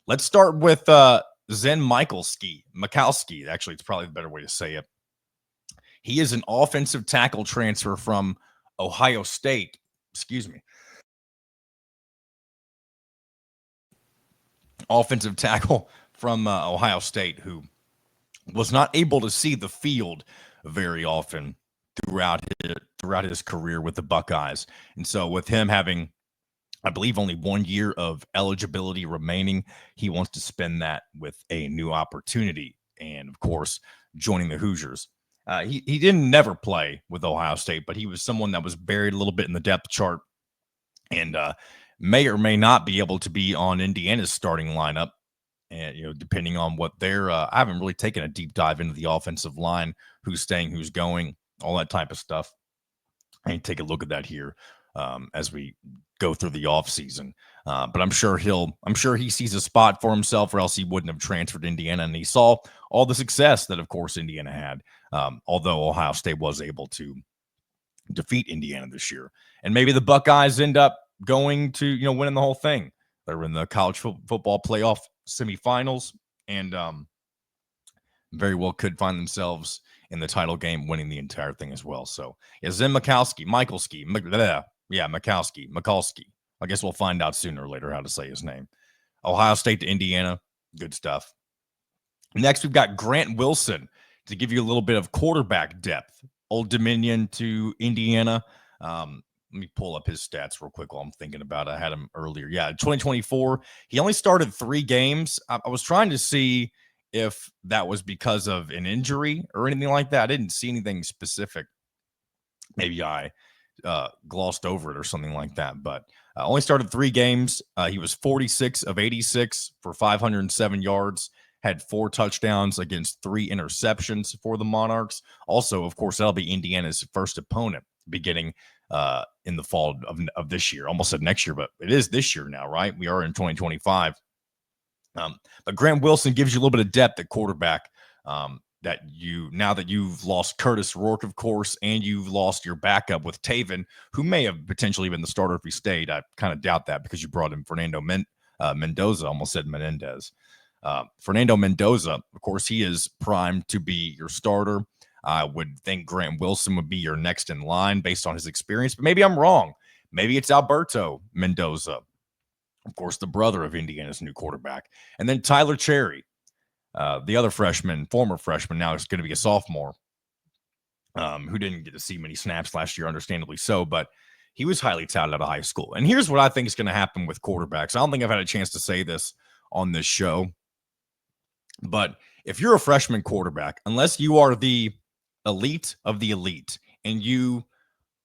Let's start with Zen Mikowski. Actually, it's probably the better way to say it. He is an offensive tackle transfer from Ohio State. Excuse me. Offensive tackle from Ohio State, who was not able to see the field very often throughout his career with the Buckeyes. And so with him having, I believe, only 1 year of eligibility remaining, he wants to spend that with a new opportunity. And of course, joining the Hoosiers. He didn't never play with Ohio State, but he was someone that was buried a little bit in the depth chart, and may or may not be able to be on Indiana's starting lineup. And, depending on what they're, I haven't really taken a deep dive into the offensive line, who's staying, who's going, all that type of stuff. And take a look at that here as we go through the offseason. But I'm sure he sees a spot for himself, or else he wouldn't have transferred to Indiana. And he saw all the success that, of course, Indiana had, although Ohio State was able to defeat Indiana this year. And maybe the Buckeyes end up going to, winning the whole thing. They're in the college football playoff semifinals, and very well could find themselves in the title game, winning the entire thing as well. So, yeah, Zen Mikalski. I guess we'll find out sooner or later how to say his name. Ohio State to Indiana. Good stuff. Next, we've got Grant Wilson to give you a little bit of quarterback depth. Old Dominion to Indiana. Let me pull up his stats real quick while I'm thinking about it. I had him earlier. Yeah, 2024. He only started 3 games. I was trying to see if that was because of an injury or anything like that. I didn't see anything specific. Maybe I glossed over it or something like that. But only started 3 games. He was 46 of 86 for 507 yards. Had 4 touchdowns against 3 interceptions for the Monarchs. Also, of course, that'll be Indiana's first opponent beginning in the fall of this year. Almost said next year, but it is this year now, right? We are in 2025. But Grant Wilson gives you a little bit of depth at quarterback. Now that you've lost Curtis Rourke, of course, and you've lost your backup with Taven, who may have potentially been the starter if he stayed. I kind of doubt that because you brought in Fernando Mendoza. Almost said Menendez. Fernando Mendoza, of course, he is primed to be your starter. I would think Grant Wilson would be your next in line based on his experience, but maybe I'm wrong. Maybe it's Alberto Mendoza, of course, the brother of Indiana's new quarterback. And then Tyler Cherry, the other former freshman, now is going to be a sophomore, who didn't get to see many snaps last year, understandably so, but he was highly touted out of high school. And here's what I think is going to happen with quarterbacks. I don't think I've had a chance to say this on this show, but if you're a freshman quarterback, unless you are the elite of the elite and you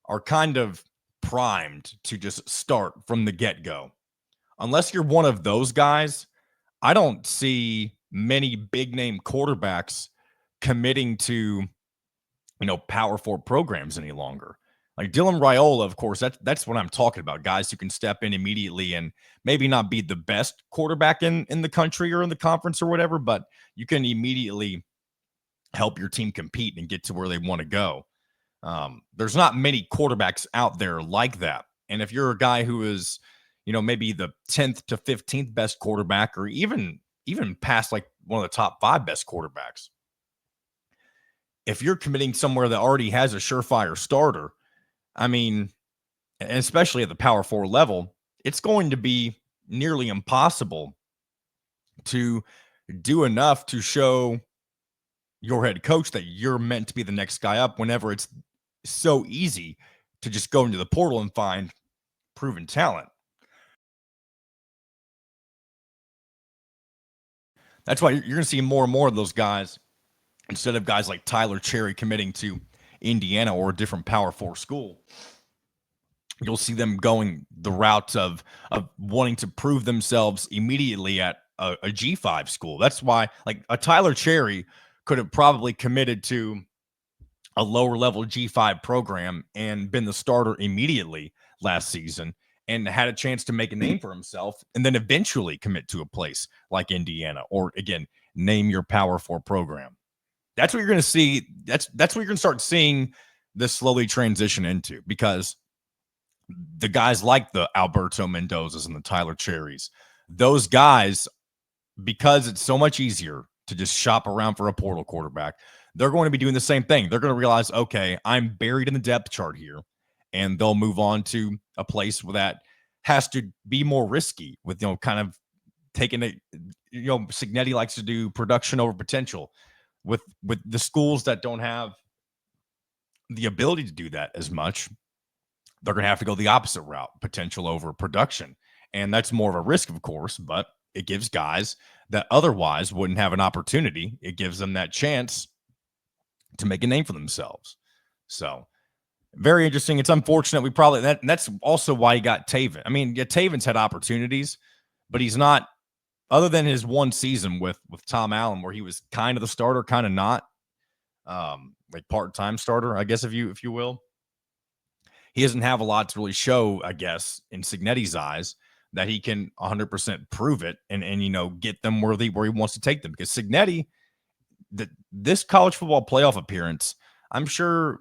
are kind of primed to just start from the get-go, unless you're one of those guys, I don't see many big-name quarterbacks committing to, Power 4 programs any longer. Like Dylan Raiola, of course, that's what I'm talking about. Guys who can step in immediately and maybe not be the best quarterback in the country or in the conference or whatever, but you can immediately help your team compete and get to where they want to go. There's not many quarterbacks out there like that. And if you're a guy who is, maybe the 10th to 15th best quarterback, or even past like one of the top 5 best quarterbacks, if you're committing somewhere that already has a surefire starter, I mean, and especially at the Power 4 level, it's going to be nearly impossible to do enough to show your head coach that you're meant to be the next guy up, whenever it's so easy to just go into the portal and find proven talent. That's why you're going to see more and more of those guys, instead of guys like Tyler Cherry committing to Indiana or a different Power 4 school. You'll see them going the route of wanting to prove themselves immediately at a G5 school. That's why, like, a Tyler Cherry could have probably committed to a lower level G5 program and been the starter immediately last season and had a chance to make a name for himself and then eventually commit to a place like Indiana or again, name your Power 4 program. That's what you're going to see. That's what you're going to start seeing this slowly transition into because the guys like the Alberto Mendozas and the Tyler Cherries, those guys, because it's so much easier to just shop around for a portal quarterback, they're going to be doing the same thing. They're going to realize, okay, I'm buried in the depth chart here, and they'll move on to a place where that has to be more risky with, kind of taking it, Signetti likes to do production over potential with the schools that don't have the ability to do that as much. They're going to have to go the opposite route, potential over production. And that's more of a risk, of course, but it gives guys that otherwise wouldn't have an opportunity. It gives them that chance to make a name for themselves. So very interesting. It's unfortunate. That's also why he got Taven. I mean, yeah, Taven's had opportunities, but he's not, other than his one season with Tom Allen, where he was kind of the starter, kind of not, like part-time starter, I guess, if you will. He doesn't have a lot to really show, I guess, in Signetti's eyes that he can 100% prove it and get them where he wants to take them. Because Signetti, this college football playoff appearance, I'm sure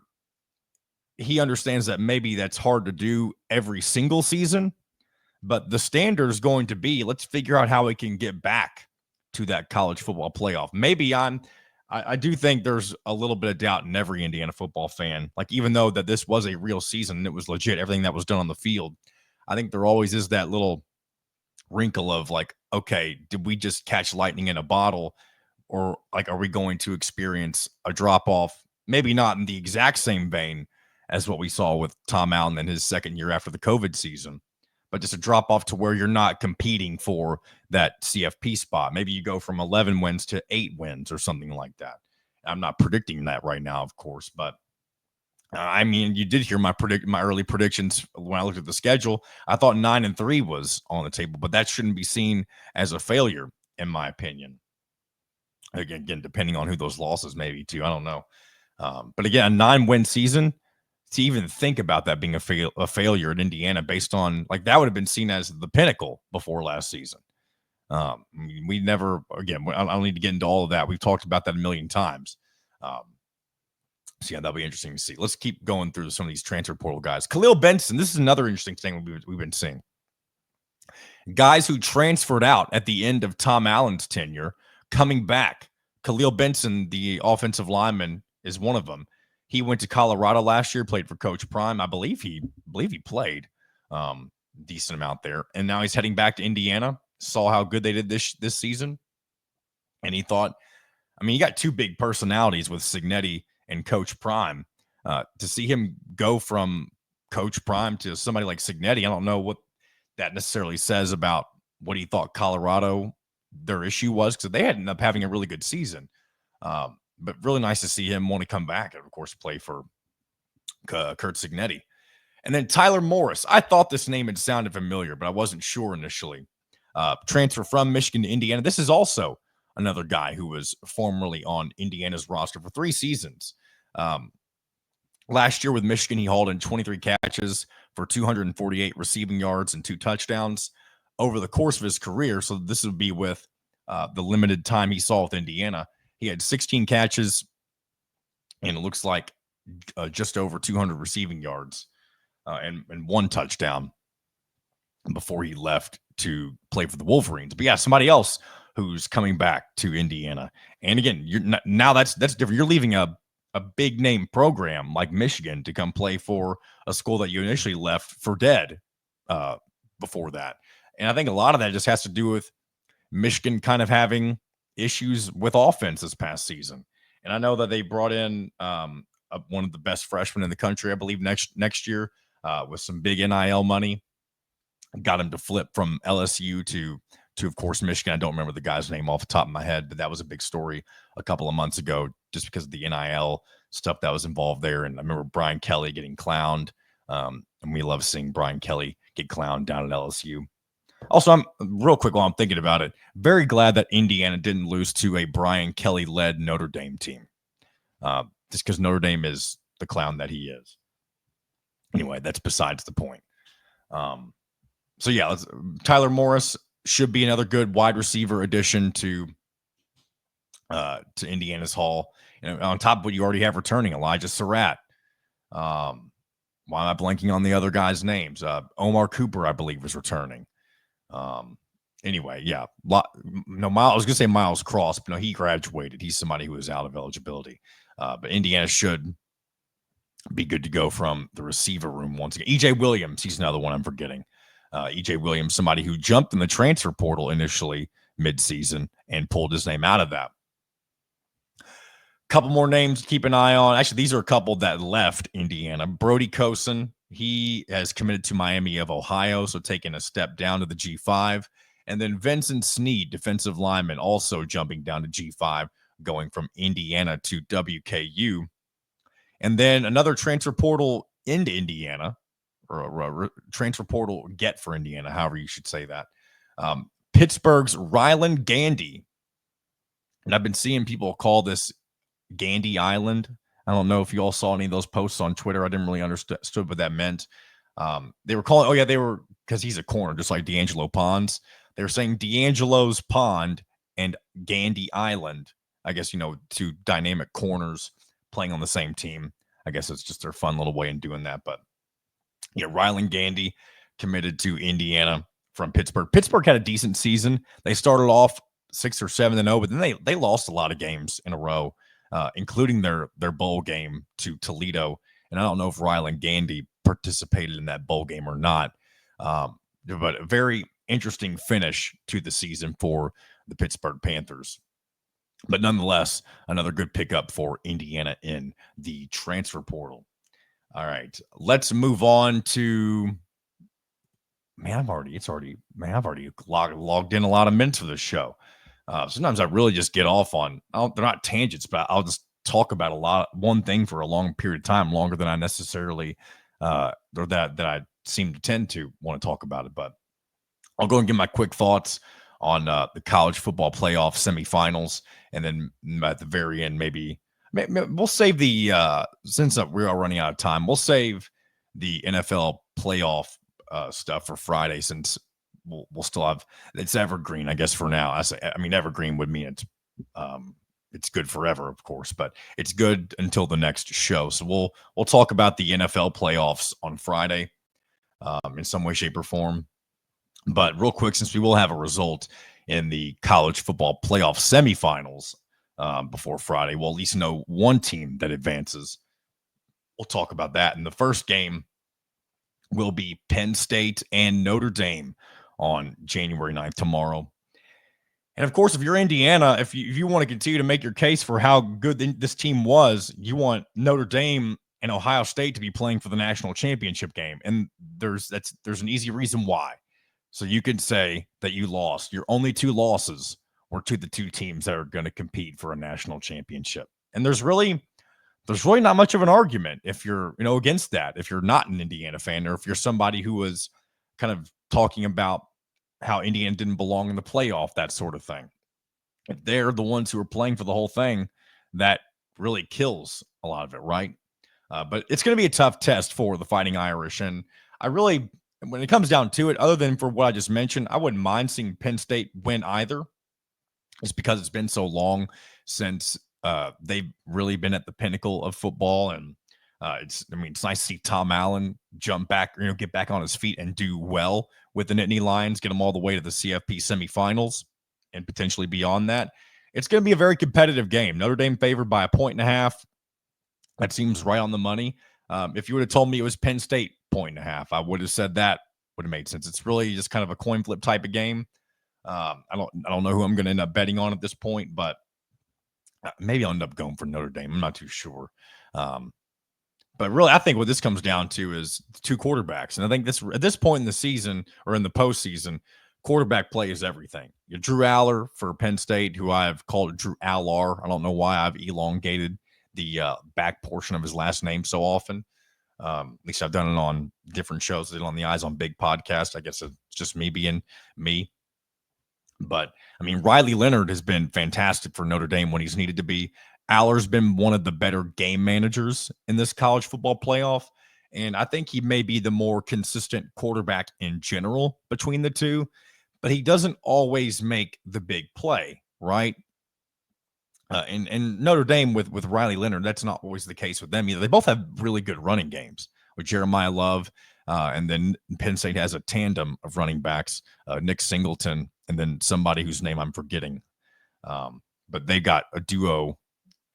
he understands that maybe that's hard to do every single season, but the standard is going to be, let's figure out how we can get back to that college football playoff. Maybe I do think there's a little bit of doubt in every Indiana football fan. Like, even though that this was a real season and it was legit, everything that was done on the field, I think there always is that little wrinkle of like, okay, did we just catch lightning in a bottle? Or like, are we going to experience a drop off? Maybe not in the exact same vein as what we saw with Tom Allen in his second year after the COVID season, but just a drop off to where you're not competing for that CFP spot. Maybe you go from 11 wins to 8 wins or something like that. I'm not predicting that right now, of course, but I mean, you did hear my early predictions when I looked at the schedule. I thought 9-3 was on the table, but that shouldn't be seen as a failure, in my opinion. Again, depending on who those losses may be too, I don't know. But again, a 9-win season, to even think about that being a failure in Indiana based on, like, that would have been seen as the pinnacle before last season. We never, again, I don't need to get into all of that. We've talked about that a million times. So yeah, that'll be interesting to see. Let's keep going through some of these transfer portal guys. Khalil Benson, this is another interesting thing we've been seeing. Guys who transferred out at the end of Tom Allen's tenure coming back. Khalil Benson, the offensive lineman, is one of them. He went to Colorado last year, played for Coach Prime. I believe he played decent amount there. And now he's heading back to Indiana. Saw how good they did this season. And he thought, I mean, you got two big personalities with Signetti and Coach Prime. To see him go from Coach Prime to somebody like Signetti, I don't know what that necessarily says about what he thought Colorado, their issue was, because they ended up having a really good season. But really nice to see him want to come back and, of course, play for Kurt Signetti. And then Tyler Morris. I thought this name had sounded familiar, but I wasn't sure initially. Transfer from Michigan to Indiana. This is also another guy who was formerly on Indiana's roster for 3 seasons. Last year with Michigan, he hauled in 23 catches for 248 receiving yards and 2 touchdowns over the course of his career. So this would be with the limited time he saw with Indiana. He had 16 catches, and it looks like just over 200 receiving yards and 1 touchdown before he left to play for the Wolverines. But yeah, somebody else who's coming back to Indiana. And again, now that's different. You're leaving a big name program like Michigan to come play for a school that you initially left for dead before that. And I think a lot of that just has to do with Michigan kind of having issues with offense this past season. And I know that they brought in one of the best freshmen in the country, I believe, next year with some big NIL money. Got him to flip from LSU to of course, Michigan. I don't remember the guy's name off the top of my head, but that was a big story a couple of months ago just because of the NIL stuff that was involved there. And I remember Brian Kelly getting clowned. And we love seeing Brian Kelly get clowned down at LSU. Also, I'm real quick while I'm thinking about it, very glad that Indiana didn't lose to a Brian Kelly-led Notre Dame team. just because Notre Dame is the clown that he is. Anyway, that's besides the point. So yeah, Tyler Morris should be another good wide receiver addition to Indiana's haul. And on top of what you already have returning, Elijah Surratt. Why am I blanking on the other guys' names? Omar Cooper, I believe, is returning. Anyway, yeah. I was going to say Miles Cross, but no, he graduated. He's somebody who is out of eligibility. But Indiana should be good to go from the receiver room once again. EJ Williams, he's another one I'm forgetting. EJ Williams, somebody who jumped in the transfer portal initially midseason and pulled his name out of that. Couple more names to keep an eye on. Actually, these are a couple that left Indiana. Brody Cosen, he has committed to Miami of Ohio, so taking a step down to the G5. And then Vincent Sneed, defensive lineman, also jumping down to G5, going from Indiana to WKU. And then another transfer portal into Indiana, or a transfer portal get for Indiana, however you should say that. Pittsburgh's Ryland Gandy. And I've been seeing people call this Gandy Island. I don't know if you all saw any of those posts on Twitter. I didn't really understood what that meant. They were calling, because he's a corner, just like D'Angelo Ponds. They were saying D'Angelo's Pond and Gandy Island. I guess, two dynamic corners playing on the same team. I guess it's just their fun little way in doing that. But yeah, Ryland Gandy committed to Indiana from Pittsburgh. Pittsburgh had a decent season. They started off 6 or 7-0, but then they lost a lot of games in a row, including their bowl game to Toledo. And I don't know if Ryland Gandy participated in that bowl game or not. But a very interesting finish to the season for the Pittsburgh Panthers. But nonetheless, another good pickup for Indiana in the transfer portal. All right, let's move on to. I've already logged in a lot of minutes for this show. Sometimes I really just get off on. They're not tangents, but I'll just talk about one thing for a long period of time, longer than I necessarily or that I seem to tend to want to talk about it. But I'll go and give my quick thoughts on the college football playoff semifinals, and then at the very end, maybe we'll save the since we are running out of time, we'll save the NFL playoff stuff for Friday, since we'll still have it's evergreen, I guess, for now. Evergreen would mean it's good forever, of course, but it's good until the next show. So we'll talk about the NFL playoffs on Friday in some way, shape, or form. But real quick, since we will have a result in the college football playoff semifinals before Friday, we'll at least know one team that advances. We'll talk about that. And the first game will be Penn State and Notre Dame on January 9th, tomorrow. And of course, if you're Indiana, if you want to continue to make your case for how good this team was, you want Notre Dame and Ohio State to be playing for the national championship game. And there's an easy reason why. So you could say that you lost. Your only two losses were to the two teams that are going to compete for a national championship. And there's really not much of an argument if you're, against that, if you're not an Indiana fan, or if you're somebody who was kind of talking about how Indiana didn't belong in the playoff, that sort of thing. If they're the ones who are playing for the whole thing, that really kills a lot of it, right? But it's going to be a tough test for the Fighting Irish. And when it comes down to it, other than for what I just mentioned, I wouldn't mind seeing Penn State win either. It's because it's been so long since they've really been at the pinnacle of football. And it's nice to see Tom Allen jump back, get back on his feet and do well with the Nittany Lions, get them all the way to the CFP semifinals and potentially beyond that. It's going to be a very competitive game. Notre Dame favored by 1.5. That seems right on the money. If you would have told me it was Penn State 1.5, I would have said that would have made sense. It's really just kind of a coin flip type of game. I don't know who I'm going to end up betting on at this point, but maybe I'll end up going for Notre Dame. I'm not too sure. But really, I think what this comes down to is two quarterbacks. And I think at this point in the season, or in the postseason, quarterback play is everything. Drew Aller for Penn State, who I've called Drew Allar. I don't know why I've elongated the back portion of his last name so often. At least I've done it on different shows. I did it on the Eyes on Big podcast. I guess it's just me being me. But, Riley Leonard has been fantastic for Notre Dame when he's needed to be. Aller's been one of the better game managers in this college football playoff. And I think he may be the more consistent quarterback in general between the two, but he doesn't always make the big play, right? And Notre Dame with Riley Leonard, that's not always the case with them either. They both have really good running games with Jeremiah Love, and then Penn State has a tandem of running backs, Nick Singleton, and then somebody whose name I'm forgetting. But they got a duo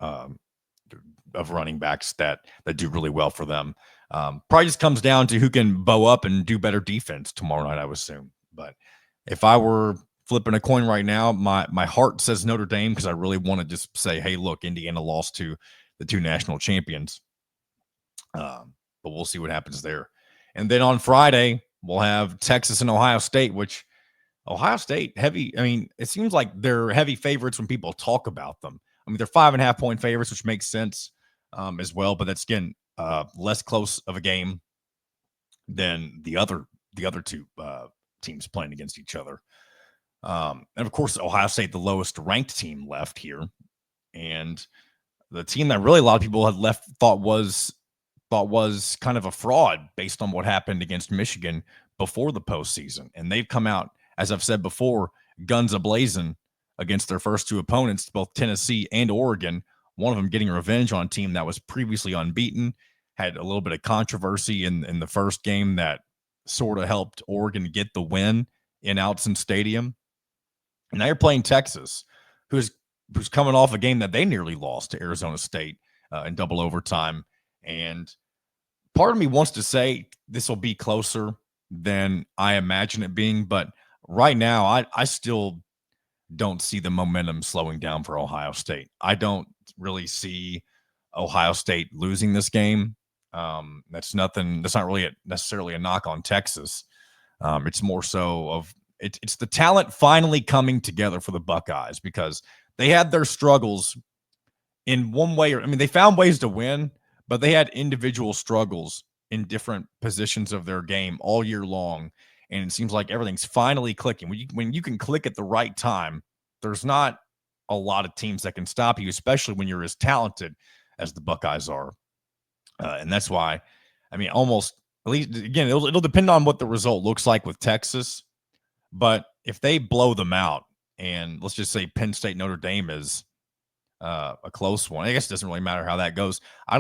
um, of running backs that do really well for them. Probably just comes down to who can bow up and do better defense tomorrow night, I would assume. But if I were flipping a coin right now, my heart says Notre Dame because I really want to just say, hey, look, Indiana lost to the two national champions. But we'll see what happens there. And then on Friday, we'll have Texas and Ohio State, which Ohio State heavy. I mean, it seems like they're heavy favorites when people talk about them. I mean, they're 5.5-point favorites, which makes sense as well. But that's, again, less close of a game than the other two teams playing against each other. And of course, Ohio State, the lowest ranked team left here, and the team that really a lot of people had left thought was kind of a fraud based on what happened against Michigan before the postseason. And they've come out, as I've said before, guns a-blazing against their first two opponents, both Tennessee and Oregon. One of them getting revenge on a team that was previously unbeaten, had a little bit of controversy in the first game that sort of helped Oregon get the win in Autzen Stadium. And now you're playing Texas, who's coming off a game that they nearly lost to Arizona State in double overtime. And part of me wants to say this will be closer than I imagine it being. But right now, I still don't see the momentum slowing down for Ohio State. I don't really see Ohio State losing this game. That's not really necessarily a knock on Texas. It's more so of it's the talent finally coming together for the Buckeyes, because they had their struggles in one way. They found ways to win, but they had individual struggles in different positions of their game all year long. And it seems like everything's finally clicking. When you can click at the right time, there's not a lot of teams that can stop you, especially when you're as talented as the Buckeyes are. And that's why, almost, at least, again, it'll depend on what the result looks like with Texas. But if they blow them out, and let's just say Penn State, Notre Dame is a close one, I guess it doesn't really matter how that goes. I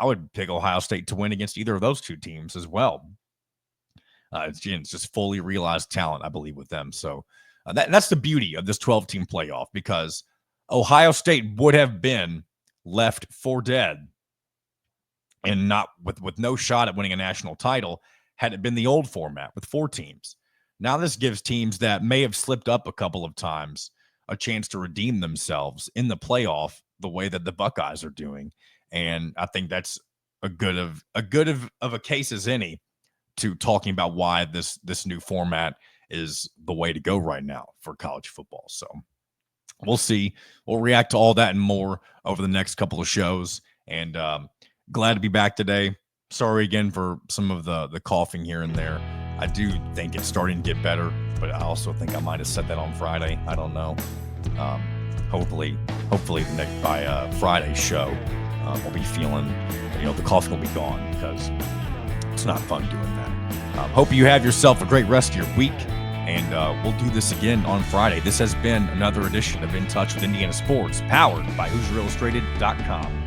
would pick Ohio State to win against either of those two teams as well. It's just fully realized talent, I believe, with them. So that's the beauty of this 12-team playoff, because Ohio State would have been left for dead and not with no shot at winning a national title had it been the old format with 4 teams. Now this gives teams that may have slipped up a couple of times a chance to redeem themselves in the playoff the way that the Buckeyes are doing. And I think that's a good of a case as any to talking about why this new format is the way to go right now for college football. So we'll see. We'll react to all that and more over the next couple of shows. And glad to be back today. Sorry again for some of the coughing here and there. I do think it's starting to get better, but I also think I might have said that on Friday. I don't know. Hopefully by Friday's show, we'll be feeling, the coughing will be gone, because it's not fun doing that. Hope you have yourself a great rest of your week, and we'll do this again on Friday. This has been another edition of In Touch with Indiana Sports, powered by HoosierIllustrated.com.